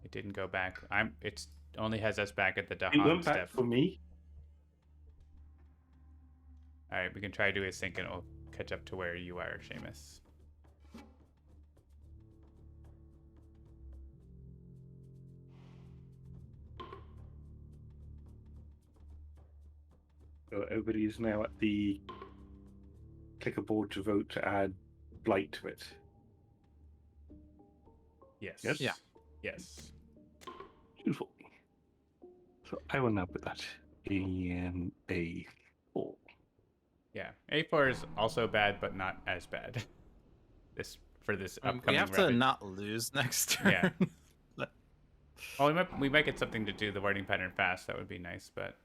It didn't go back. It's only has us back at the It Dahan went back step. for me. Alright, we can try to do a sync and it'll catch up to where you are, Seamus. So everybody is now at the clicker board to vote to add blight to it. Yes. Yes? Yeah. Yes. Beautiful. So I will now put that in A4. Yeah. A4 is also bad, but not as bad. For this upcoming We have to rapid. not lose next turn. Yeah. Well, we might get something to do the wording pattern fast. That would be nice, but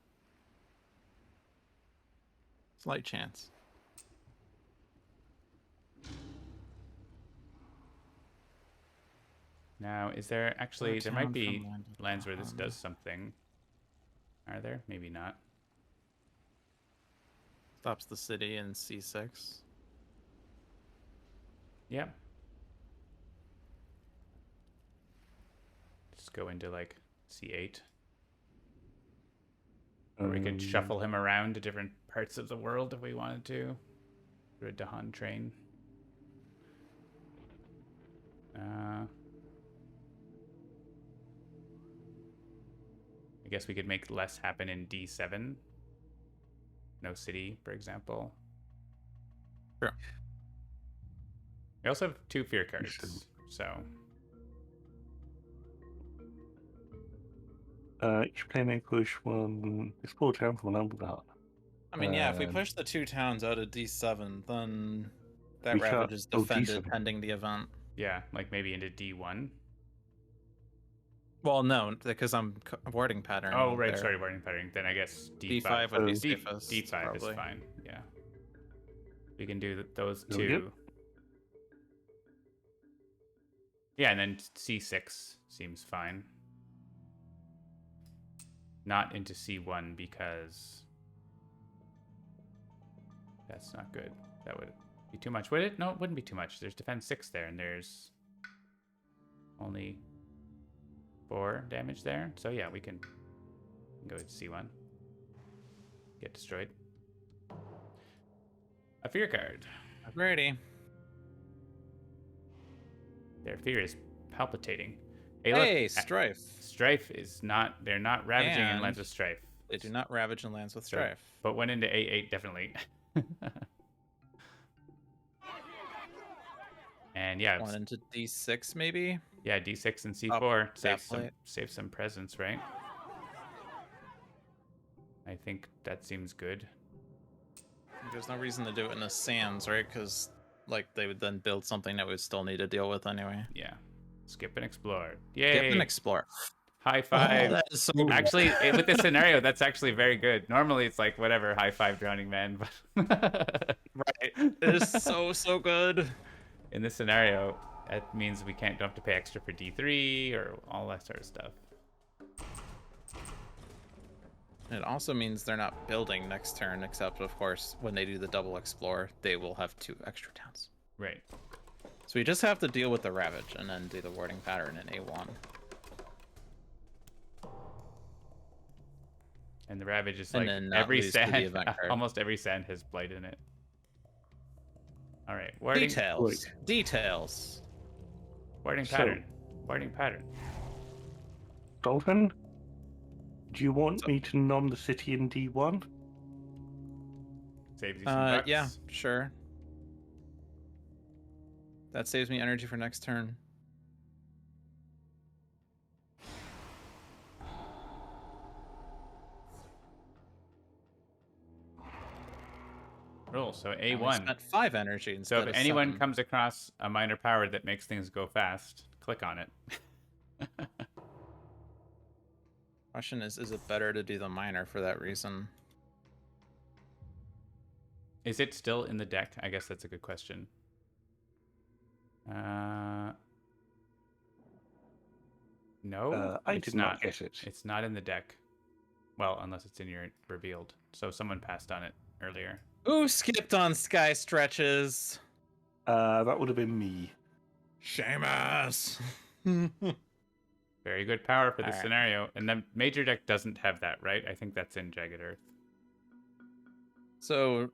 Slight chance. now is there actually there might Town be from land with lands where this Dahan. does something. Are there? Maybe not. Stops the city in C6. Yep. Just go into like C8. Or we could shuffle him around to different parts of the world if we wanted to. Through a Dahan train. I guess we could make less happen in D7. No city, for example. Sure. We also have 2 fear cards, so Each player may push one explore town from an Handelabra. I mean, yeah, if we push the 2 towns out of D7, then that We can't- ravage is oh, defended D7. pending the event. yeah, like maybe into D1. Well, no, because I'm wording pattern. Oh, right, there. sorry, wording pattern. Then I guess D5. D5 would be D- safest. D5 probably. is fine, yeah. We can do those Oh, yep. 2. Yeah, and then C6 seems fine. Not into C1 because that's not good. That would be too much, would it? No, it wouldn't be too much. There's defense 6 there, and there's only 4 damage there. So yeah, we can go to C1. Get destroyed. A fear card. Ready. Their fear is palpitating. Hey, look, Strife. Strife is not. They're not ravaging in lands And with Strife. They do not ravage in lands with So- Strife. But went into A8 definitely. And yeah, One into D6 maybe. yeah, D6 and C4 definitely. save some presence, right? I think that seems good. There's no reason to do it in the sands, right? Because like they would then build something that would still need to deal with anyway. Yeah. Skip and explore. Skip Yay! and explore. High Oh, five. that is so Actually, with this scenario, that's actually very good. Normally, it's like whatever, high five, drowning man. But right. It is so good. in this scenario, it means we don't have to pay extra for D3 or all that sort of stuff. It also means they're not building next turn, except of course when they do the double explore, they will have 2 extra towns. Right. So we just have to deal with the Ravage and then do the warding pattern in A1. And the Ravage is And like then not every lose to the sand, event card. almost every sand has blight in it. All right, warding Details. Details. pattern. Warding pattern. Dolphin, do you want me to nom the city in D1? Saves you some bucks. Yeah, sure. That saves me energy for next turn. Cool. So And we A1. spent 5 energy instead So of if anyone 7. comes across a minor power that makes things go fast, click on it. Question is it better to do the minor for that reason? Is it still in the deck? I guess that's a good question. No, I it's did not. not get it. It's not in the deck. Well, unless it's in your revealed. So someone passed on it earlier. Who skipped on sky stretches? That would have been me. Seamus. Very good power for this Alright. scenario. And the major deck doesn't have that, right? I think that's in Jagged Earth. So,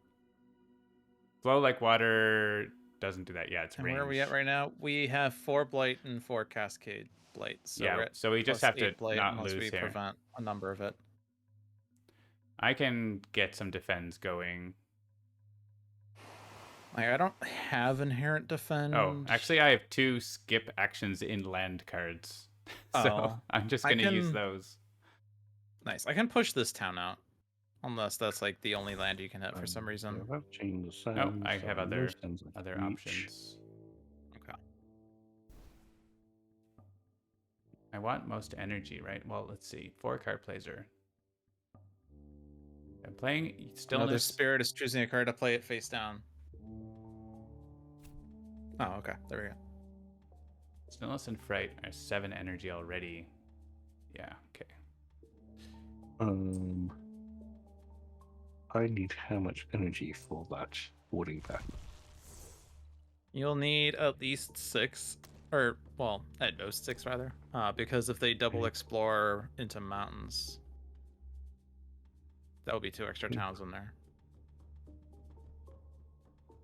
Flow like water doesn't do that. Yeah, it's and range. where are we at right now? We have 4 blight and 4 cascade blight. So we're Yeah, at so we just plus have to 8 blight not unless lose we here. prevent a number of it. I can get some defense going. Like, I don't have inherent defend. Oh, actually, I have 2 skip actions in land cards. So Oh, I'm just I going to use can- those. nice. I can push this town out. Unless that's like the only land you can hit for some reason. Yeah, I've changed the sound, No, I so have no other sounds like other reach. options. Okay. I want most energy, right? Well, let's see. 4 card placer. I'm playing Another Stillness. spirit is choosing a card to play it face down. Oh, okay. There we go. Stillness and Fright are 7 energy already. Yeah, okay. I need how much energy for that boarding pattern? You'll need at least 6, or well, at most 6 rather, because if they double Okay. explore into mountains, that will be 2 extra towns in there.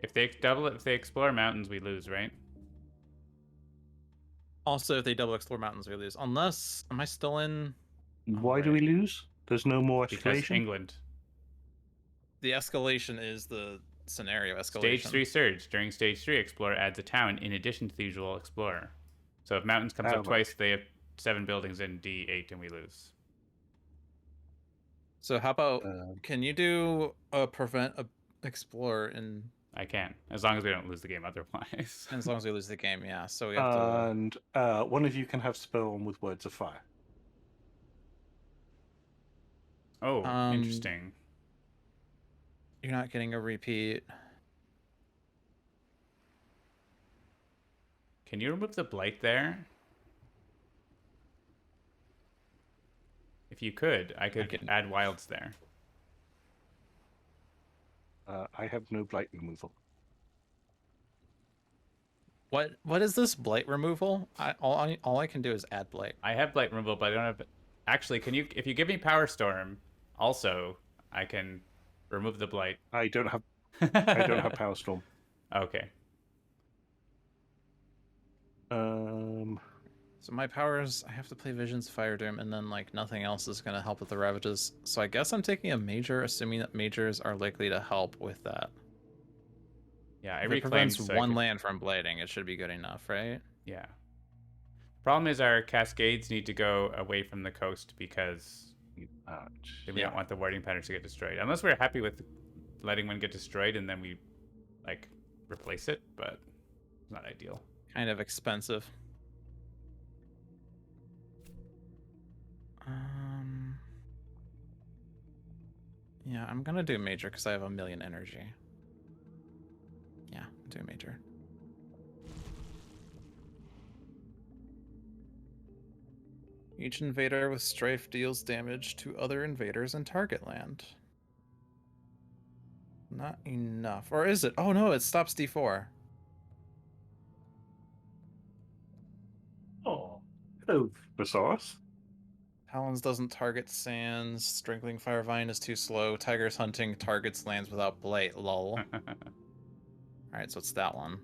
If they explore mountains, we lose, right? Also, if they double explore mountains, we lose. Unless, am I still in? Why do we lose? There's no more Because escalation? England. The escalation is the scenario escalation. Stage 3 surge. During stage 3, Explorer adds a town in addition to the usual Explorer. So if mountains comes Oh, up twice, they have 7 buildings in D8 and we lose. So how about, Uh, can you do a prevent a explorer in, I can, as long as we don't lose the game otherwise. as long as we lose the game, yeah. So we have to. and one of you can have spell on with Words of Fire. Oh, Um, interesting. You're not getting a repeat. Can you remove the blight there? If you could, I could can- add wilds there. I have no blight removal. What is this blight removal? All I can do is add blight. I have blight removal, but I don't have. Actually, can you? If you give me Power Storm, also, I can remove the blight. I don't have I don't have Power Storm. Okay. So my powers, I have to play Visions, Fire Doom, and then like nothing else is gonna help with the Ravages. So I guess I'm taking a major, assuming that majors are likely to help with that. Yeah, I If it reclaimed. prevents So I one could- land from blading, it should be good enough, right? Yeah. Problem is our cascades need to go away from the coast because we don't want the warding patterns to get destroyed. Unless we're happy with letting one get destroyed and then we like replace it, but it's not ideal. Kind of expensive. Yeah, I'm gonna do major because I have 1,000,000 energy. Yeah, do major. Each invader with strafe deals damage to other invaders in target land. Not enough. Or is it? Oh no, it stops D4. Oh, hello, Thesaurus. Talons doesn't target sands. Strangling Firevine is too slow. Tiger's hunting targets lands without blight. Lol. Alright, so it's that one.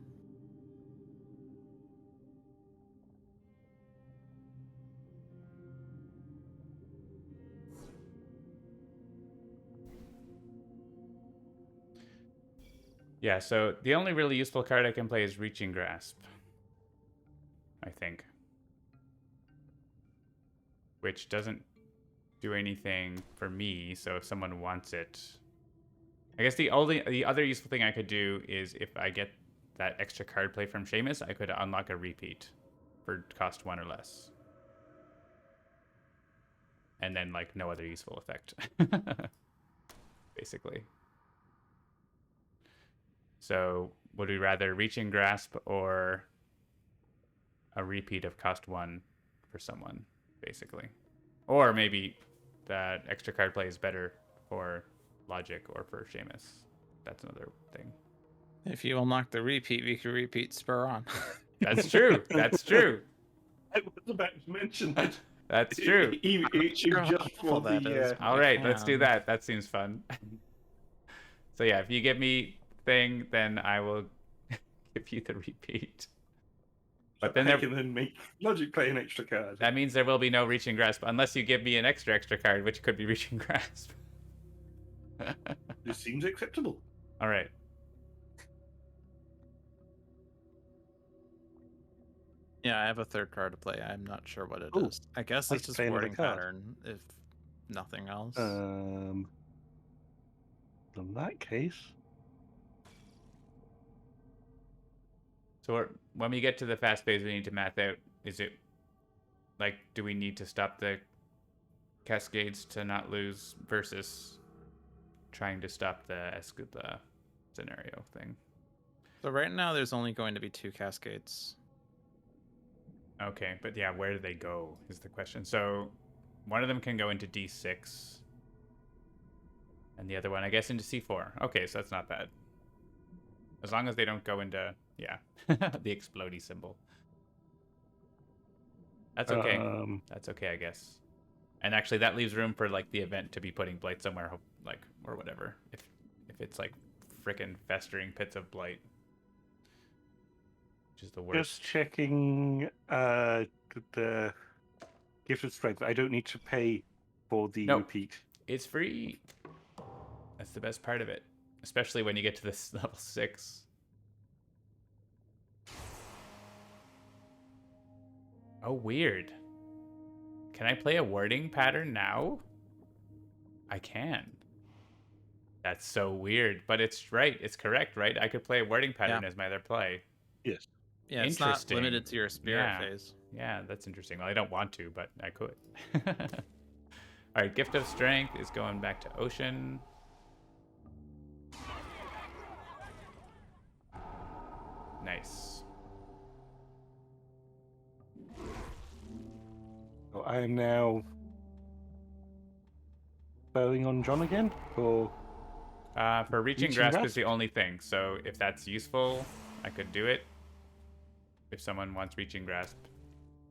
Yeah, so the only really useful card I can play is Reaching Grasp, I think. Which doesn't do anything for me, so if someone wants it... I guess the other useful thing I could do is if I get that extra card play from Seamus, I could unlock a repeat for cost 1 or less. And then, like, no other useful effect. Basically. So, would we rather Reaching Grasp or a repeat of cost 1 for someone, basically? Or maybe that extra card play is better for Logic or for Seamus. That's another thing. If you unlock the repeat, we can repeat Spur on. That's true. That's true. I was about to mention it. That's true. Sure how Just awful for that the. is. All right, let's do that. That seems fun. So yeah, if you give me thing, then I will give you the repeat. But then I can then make Logic play an extra card. that means there will be no Reaching Grasp unless you give me an extra card, which could be Reaching Grasp. This seems acceptable. All right. Yeah, I have a third card to play. I'm not sure what it Ooh, is. I guess let's it's just play another wording card. pattern, if nothing else. In that case, So when we get to the fast phase, we need to math out, is it, like, do we need to stop the cascades to not lose versus trying to stop the Escuda scenario thing? So right now, there's only going to be 2 cascades. Okay, but yeah, where do they go is the question. So one of them can go into D6, and the other one, I guess, into C4. Okay, so that's not bad. As long as they don't go into, yeah, the explodey symbol. That's okay. That's okay, I guess. And actually, that leaves room for, like, the event to be putting blight somewhere, like, or whatever. If it's like frickin' festering pits of blight, which is the worst. just checking the Gift of Strength. I don't need to pay for the No. repeat. It's free. That's the best part of it, especially when you get to this level 6. Oh, weird. Can I play a wording pattern now? I can. That's so weird, but it's right. It's correct, right? I could play a wording pattern as my other play. Yes. Yeah, it's not Interesting. limited to your spirit Yeah. phase. Yeah, that's interesting. Well, I don't want to, but I could. All right, Gift of Strength is going back to Ocean. Nice. So I am now spelling on John again for Reaching Grasp is the only thing, so if that's useful, I could do it. If someone wants Reaching Grasp.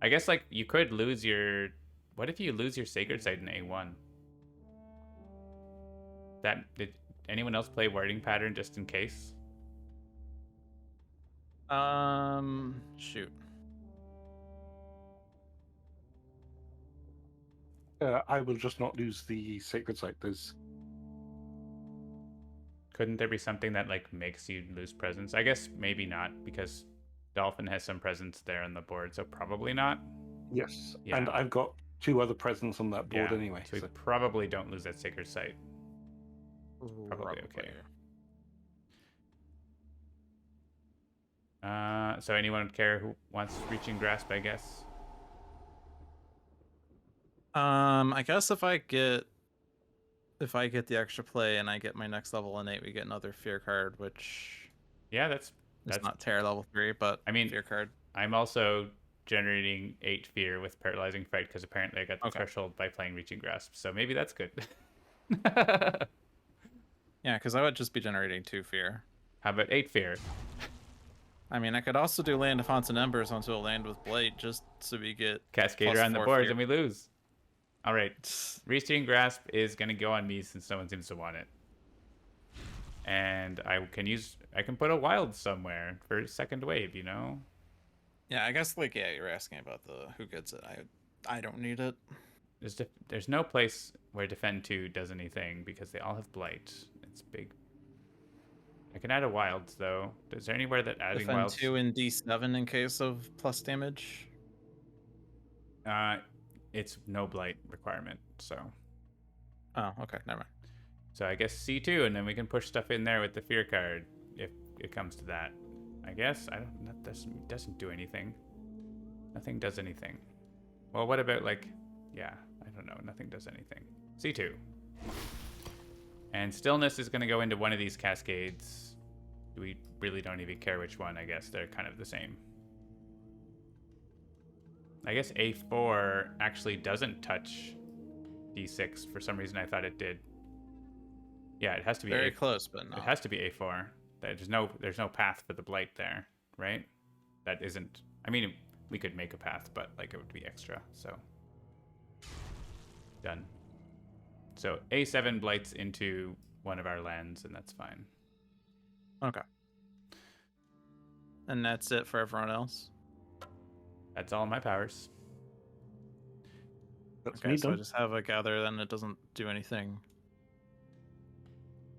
I guess, like, you could lose your... What if you lose your Sacred Sight in A1? Did anyone else play Wording Pattern just in case? Shoot. I will just not lose the Sacred Sight. There's... Couldn't there be something that, like, makes you lose presence? I guess maybe not, because Dolphin has some presence there on the board, so probably not. Yes, Yeah. and I've got 2 other presents on that board anyway. So we probably don't lose that Sacred Sight. Probably okay. So anyone care who wants Reaching Grasp, I guess? I guess if I get if I get the extra play and I get my next level innate, we get another fear card, which Yeah, that's is not terror level 3, but I mean, fear card. I'm also generating 8 fear with paralyzing fright because apparently I got the Okay. threshold by playing reaching grasp. So maybe that's good. Yeah, because I would just be generating 2 fear. How about 8 fear? I mean, I could also do Land of Haunts and Embers onto a land with Blight just so we get Cascader on the +4 board fear. and we lose. All right. Reaching grasp is going to go on me since no one seems to want it. And I can put a wild somewhere for second wave, you know? Yeah, I guess like you're asking about the who gets it. I don't need it. There's no place where defend 2 does anything because they all have blight. It's big. I can add a wild though. Is there anywhere that adding Defend wilds? 2 in D7 in case of plus damage. It's no blight requirement, so. Oh, okay, never mind. So I guess C2, and then we can push stuff in there with the fear card if it comes to that. I guess that doesn't do anything. Nothing does anything. Well, what about like, yeah, I don't know. Nothing does anything. C2. And stillness is going to go into one of these cascades. We really don't even care which one. I guess they're kind of the same. I guess A4 actually doesn't touch D6 for some reason. I thought it did. Yeah, it has to be very close, but no. It has to be A4. There's no path for the blight there, right? That isn't. I mean, we could make a path, but like it would be extra. So done. So A7 blights into one of our lands, and that's fine. Okay. And that's it for everyone else. That's all my powers. That's Okay, me so I done. just have a gather, then it doesn't do anything.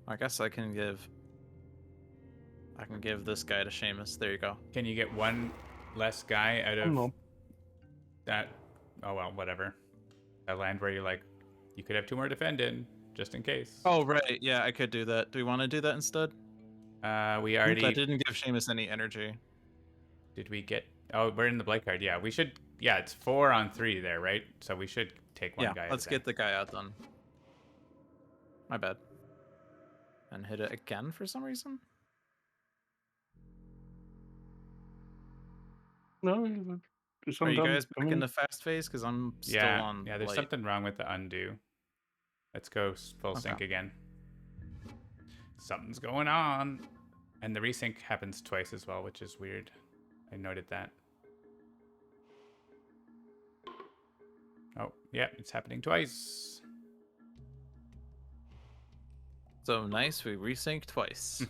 I guess I can give this guy to Seamus. There you go. Can you get one less guy out of No. that? Oh well, whatever. That land where you're like, you could have 2 more defend in, just in case. Oh right, yeah, I could do that. Do we want to do that instead? We Oops, already I didn't give Seamus any energy. did. We get? Oh, we're in the blight card. Yeah, we should. Yeah, it's 4 on 3 there, right? So we should take one guy. Yeah, let's get the guy out then. My bad. And hit it again for some reason? No, there's some Are you done. guys back in the fast phase? Because I'm still on Yeah, there's light. something wrong with the undo. Let's go full Okay. sync again. Something's going on. And the resync happens twice as well, which is weird. I noted that. Oh, yeah, it's happening twice. So nice, we resync twice.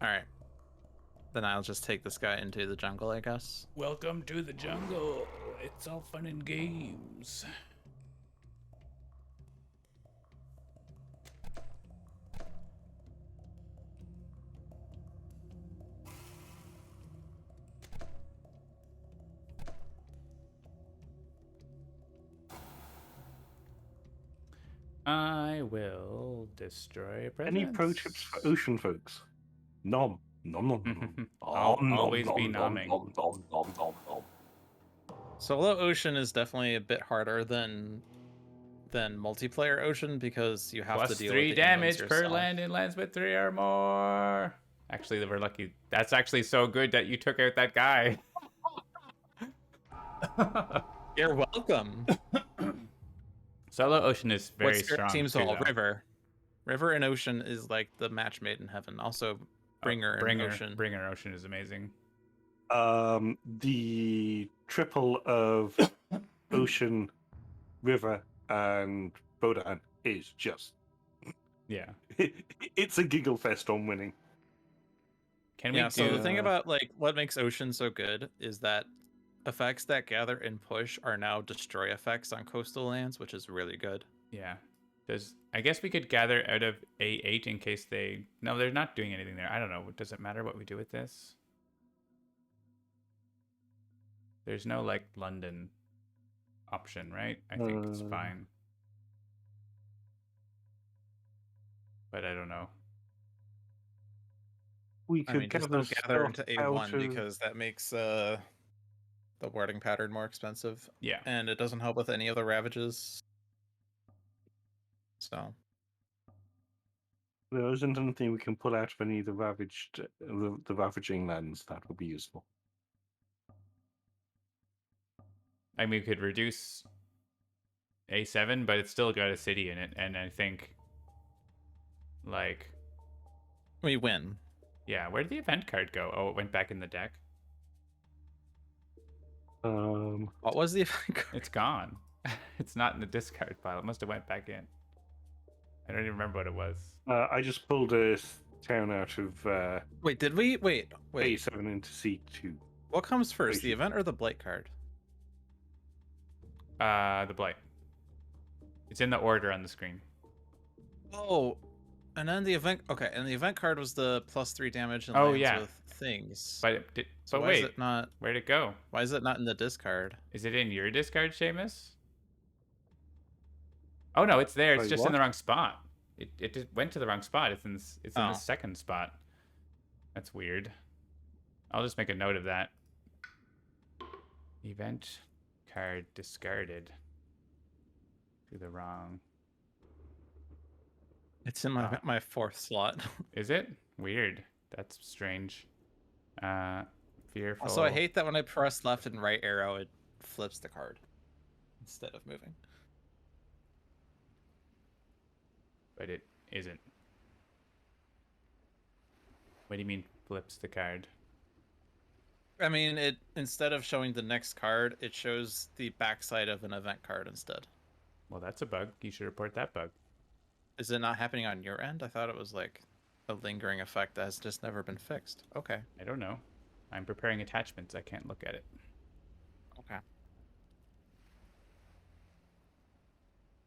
Alright. Then I'll just take this guy into the jungle, I guess. Welcome to the jungle. It's all fun and games. I will destroy a presence. Any pro tips for ocean folks? Nom. Nom nom nom. I'll Nom, always nom, be nom, nomming. nom, nom, nom, nom, nom. Solo Ocean is definitely a bit harder than multiplayer Ocean because you have to Plus deal 3 with the inlands damage per yourself. land in lands with 3 or more. Actually, we're lucky. That's actually so good that you took out that guy. You're welcome. Solo Ocean is very What's your strong. team's too, all though. River? River and Ocean is like the match made in heaven. Also, Bringer and Ocean. Bringer Ocean is amazing. The triple of ocean, river, and Bodan is just. Yeah. It's a giggle fest on winning. Can Yeah, we so do? the thing about like what makes Ocean so good is that effects that gather and push are now destroy effects on coastal lands, which is really good. Yeah. I guess we could gather out of A8 in case they. No, they're not doing anything there. I don't know. Does it matter what we do with this? There's no like London option, right? I think it's fine. But I don't know. We I could mean, just gather don't gather stuff into out A1 of- because that makes the warding pattern more expensive, Yeah. and it doesn't help with any of the ravages. So There isn't anything we can pull out of any of the the ravaging lands that would be useful. I mean, we could reduce A7, but it's still got a city in it, and I think, like, we win. yeah, where did the event card go? Oh, it went back in the deck. What was the event card? It's gone. It's not in the discard pile. It must have went back in. I don't even remember what it was. I just pulled a town out of Wait, did we? Wait. A7 into C2. What comes first, the Wait. event or the blight card? The blight. It's in the order on the screen. Oh, and then the event. Okay, and the event card was the +3 damage and Oh, lands yeah. with things. But it did, So but why wait, is it not? where'd it go? Why is it not in the discard? Is it in your discard, Seamus? Oh no, it's there. It's Wait, just in the what? wrong spot. It just went to the wrong spot. It's in Oh. the second spot. That's weird. I'll just make a note of that. Event card discarded to the wrong. It's in my my 4th slot. Is it? Weird. That's strange. Fearful. Also, I hate that when I press left and right arrow, it flips the card instead of moving. But it isn't. What do you mean flips the card? I mean, it instead of showing the next card, it shows the backside of an event card instead. Well, that's a bug. You should report that bug. Is it not happening on your end? I thought it was like a lingering effect that has just never been fixed. Okay. I don't know. I'm preparing attachments. I can't look at it. Okay.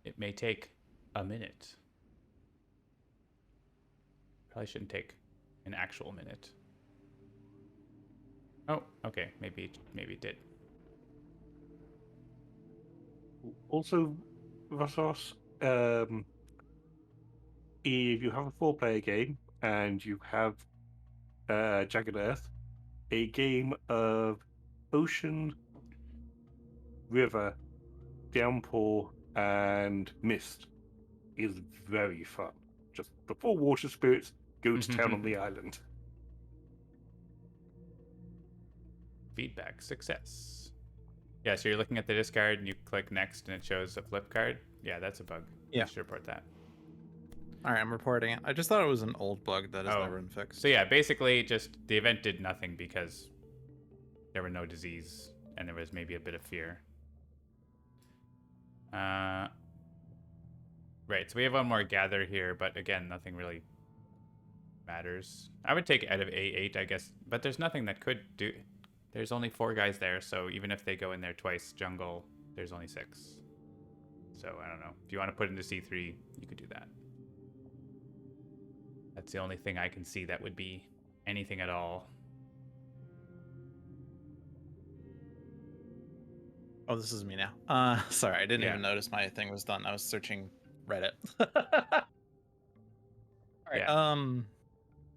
It may take a minute. Probably shouldn't take an actual minute. Oh, okay. Maybe it did. Also, Vasos, if you have a 4-player game and you have Jagged Earth, a game of ocean, river, downpour, and mist is very fun. Just before water spirits go to town on the island. Feedback success. Yeah, so you're looking at the discard and you click next and it shows a flip card. Yeah, that's a bug. Yeah. You should report that. All right, I'm reporting it. I just thought it was an old bug that has never been fixed. So yeah, basically just the event did nothing because there were no disease and there was maybe a bit of fear. Right, so we have one more gather here, but again, nothing really matters. I would take out of A8, I guess, but there's nothing that could do. There's only 4 guys there, so even if they go in there twice, jungle, there's only 6. So I don't know. If you want to put into C3, you could do that. That's the only thing I can see that would be anything at all. Oh, this is me now. Sorry, I didn't even notice my thing was done. I was searching Reddit. All right. Yeah.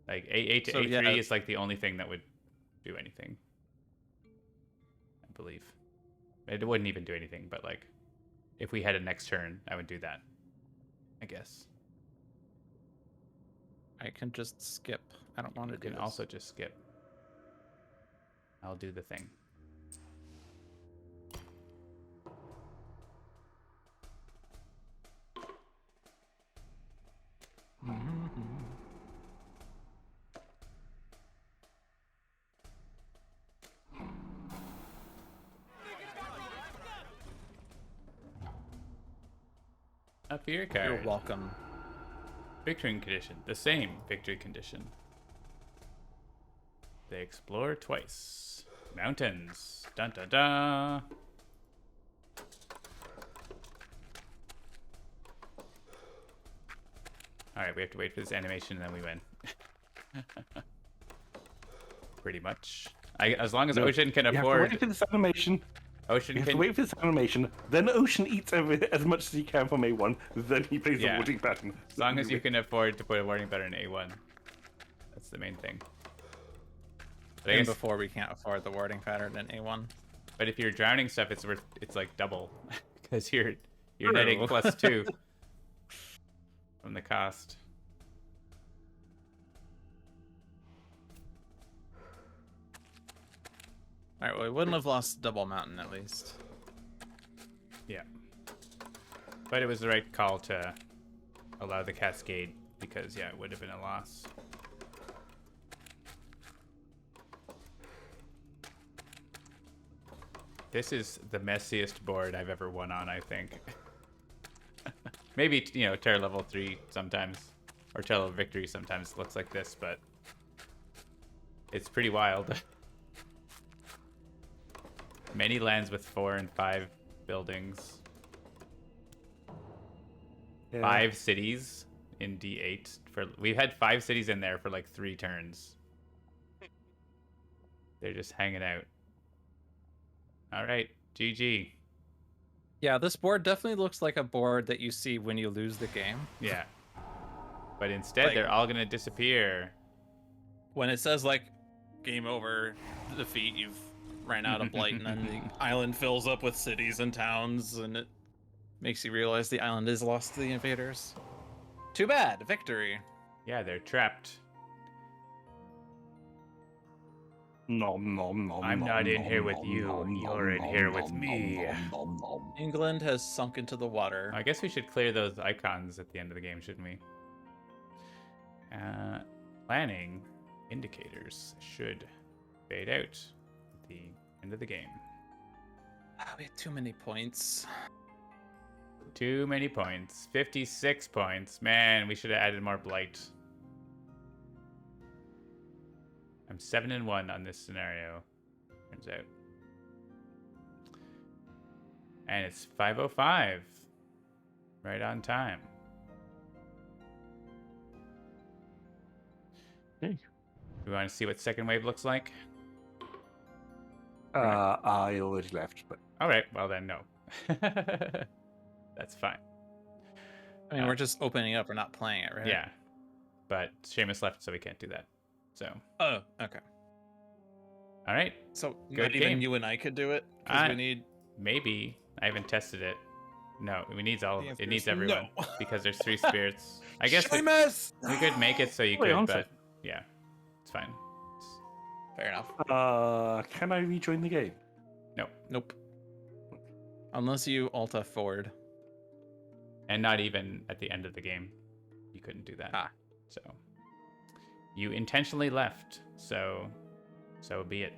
Like A8 to So, A3 yeah. is like the only thing that would do anything. I believe. It wouldn't even do anything, but like if we had a next turn, I would do that. I guess. I can just skip. I don't want to You do can this. also just skip. I'll do the thing. A fear card. You're welcome. Victory condition. The same victory condition. They explore twice. Mountains. Dun dun dun. Alright, we have to wait for this animation and then we win. Pretty much. As long as Ocean can You have to afford... wait for this animation. Ocean You have to can... wait for this animation. Then Ocean eats as much as he can from A1. Then he plays the warding pattern. As long as you can afford to put a warning pattern in A1. That's the main thing. But I And guess, before we can't afford the warding pattern in A1. but if you're drowning stuff, it's like double. Because you're netting +2. from the cost. All right, well, we wouldn't have lost Double Mountain at least. Yeah. But it was the right call to allow the Cascade because, yeah, it would have been a loss. This is the messiest board I've ever won on, I think. Maybe, you know, Terror Level 3 sometimes, or Terror Level Victory sometimes looks like this, but it's pretty wild. Many lands with 4 and 5 buildings. Yeah. 5 cities in D8. We've had 5 cities in there for like 3 turns. They're just hanging out. All right, GG. Yeah, this board definitely looks like a board that you see when you lose the game. Yeah. But instead, Like- they're all going to disappear. When it says like game over, defeat, you've ran out of blight, and then the island fills up with cities and towns, and it makes you realize the island is lost to the invaders. Too bad, victory. Yeah, they're trapped. Nom nom nom. I'm not in here with nom, you. nom, You're in nom, here with nom, me. nom, nom, nom. England has sunk into the water. I guess we should clear those icons at the end of the game, shouldn't we? Planning indicators should fade out at the end of the game. We had too many points. Too many points. 56 points. Man, we should have added more blight. I'm 7-1 on this scenario, turns out. And it's 5:05. Right on time. Okay. We want to see what second wave looks like? I already left, but All right, well then, no. That's fine. I mean, we're just opening up. We're not playing it, right? Yeah. But Seamus left, so we can't do that. So, Oh, okay. all right. So Good not even game. you and I could do it because I- we need. Maybe. I haven't tested it. No, it needs all. The answer It needs is everyone no. because there's 3 spirits. I guess we Seamus! could make it so you Wait, could, one but second. yeah, it's fine. Fair enough. can I rejoin the game? Nope. Unless you alt F forward. And not even at the end of the game, you couldn't do that. Ah. So you intentionally left. So be it.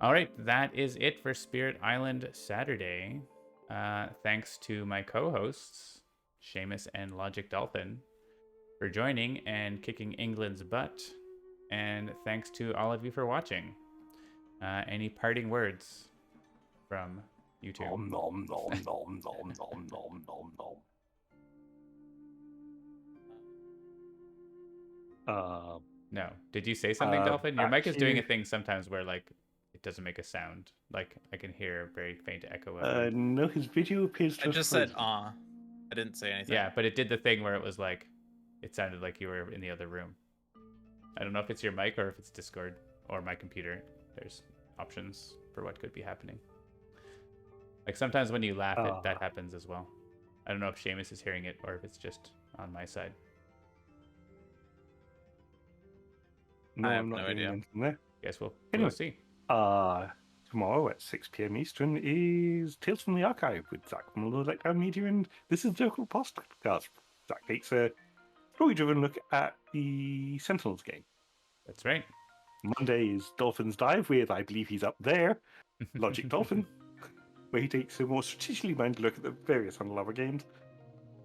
All right, that is it for Spirit Island Saturday. Thanks to my co-hosts, Seamus and Logic Dolphin, for joining and kicking England's butt. And thanks to all of you for watching. Any parting words from you two? Nom nom nom nom nom nom nom nom nom. No. Did you say something, Dolphin? Your mic is doing a actually- thing sometimes where like it doesn't make a sound. Like I can hear a very faint echo of it. No, his video appears to I have just said, frozen. I didn't say anything. Yeah, but it did the thing where it was like it sounded like you were in the other room. I don't know if it's your mic or if it's Discord or my computer. There's options for what could be happening. Like sometimes when you laugh, that happens as well. I don't know if Seamus is hearing it or if it's just on my side. No, I have I'm not no doing idea. anything there. Guess we'll Anyway. see. Tomorrow at 6 p.m. Eastern is Tales from the Archive with Zach from Low Letdown Media, and this is the local podcast. Zach takes a story-driven look at the Sentinels game. That's right. Monday is Dolphin's Dive with, I believe he's up there, Logic Dolphin, where he takes a more strategically minded look at the various Handelabra games.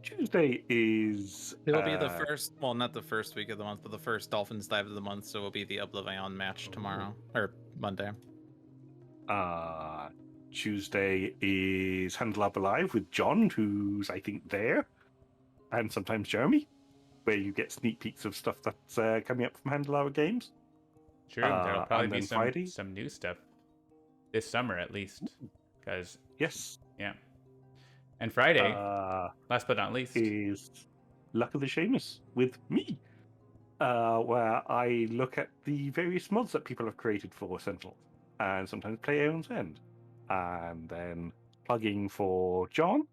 Tuesday is... It'll be the first, well, not the first week of the month, but the first Dolphins Dive of the month, so it'll be the Oblivion match tomorrow, or Monday. Tuesday is Handelabra Live with John, who's, I think, there, and sometimes Jeremy, where you get sneak peeks of stuff that's coming up from Handelabra games. True. There'll probably and be then Friday? some new stuff this summer at least. Because Yes. yeah. And Friday, Uh, last but not least. is Luck of the Seamus with me, where I look at the various mods that people have created for Sentinels and sometimes play Aeon's End. And then plugging for John,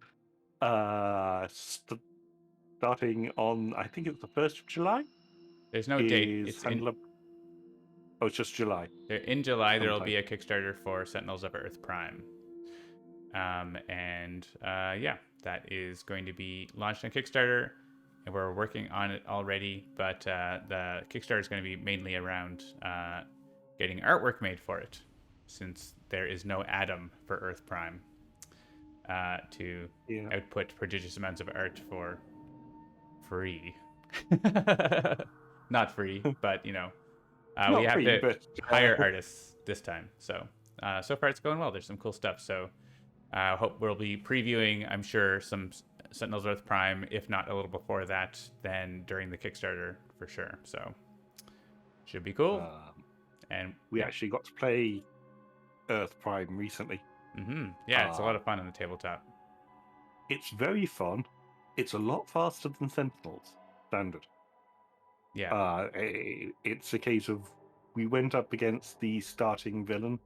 starting on, I think it's the 1st of July. There's no date. Is It's in, Oh, it's just July. in July. There will Sometime. be a Kickstarter for Sentinels of Earth Prime. Yeah, that is going to be launched on Kickstarter, and we're working on it already. But the Kickstarter is going to be mainly around getting artwork made for it, since there is no Atom for Earth Prime to output prodigious amounts of art for free. Not free, but we have free, to but, hire artists this time. So so far it's going well. There's some cool stuff. So hope we'll be previewing, I'm sure, some Sentinels Earth Prime, if not a little before that, then during the Kickstarter for sure. So should be cool. And we actually got to play Earth Prime recently. Yeah, it's a lot of fun on the tabletop. It's very fun. It's a lot faster than Sentinels standard. Yeah. It's a case of we went up against the starting villain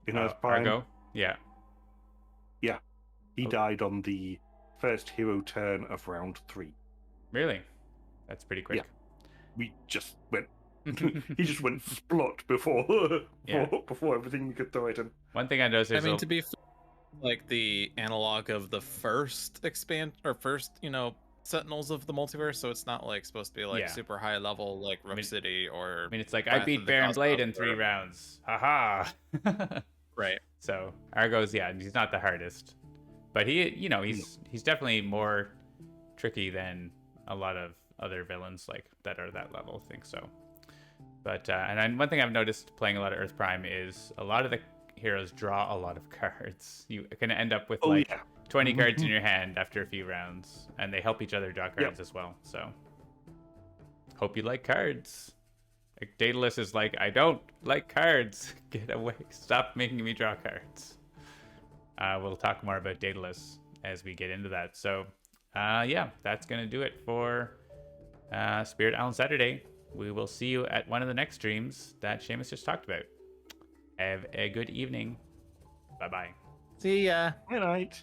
in Earth Prime. Argo? Yeah. Yeah. He died on the first hero turn of round 3. Really? That's pretty quick. Yeah. We just went. He just went splot before everything we could throw at him. One thing I noticed is to be like the analog of the first Sentinels of the Multiverse, so it's not like supposed to be like super high level like Rook City or. It's like I beat Baron Blade in 3 rounds. Haha. Right. So Argo's he's not the hardest, but he's definitely more tricky than a lot of other villains like that are that level. I think so. But one thing I've noticed playing a lot of Earth Prime is a lot of the heroes draw a lot of cards. You can end up with 20 cards in your hand after a few rounds, and they help each other draw cards as well. So hope you like cards. Like Daedalus is like, I don't like cards. Get away. Stop making me draw cards. We'll talk more about Daedalus as we get into that. So that's going to do it for Spirit Island Saturday. We will see you at one of the next streams that Seamus just talked about. Have a good evening. Bye-bye. See ya. Good night.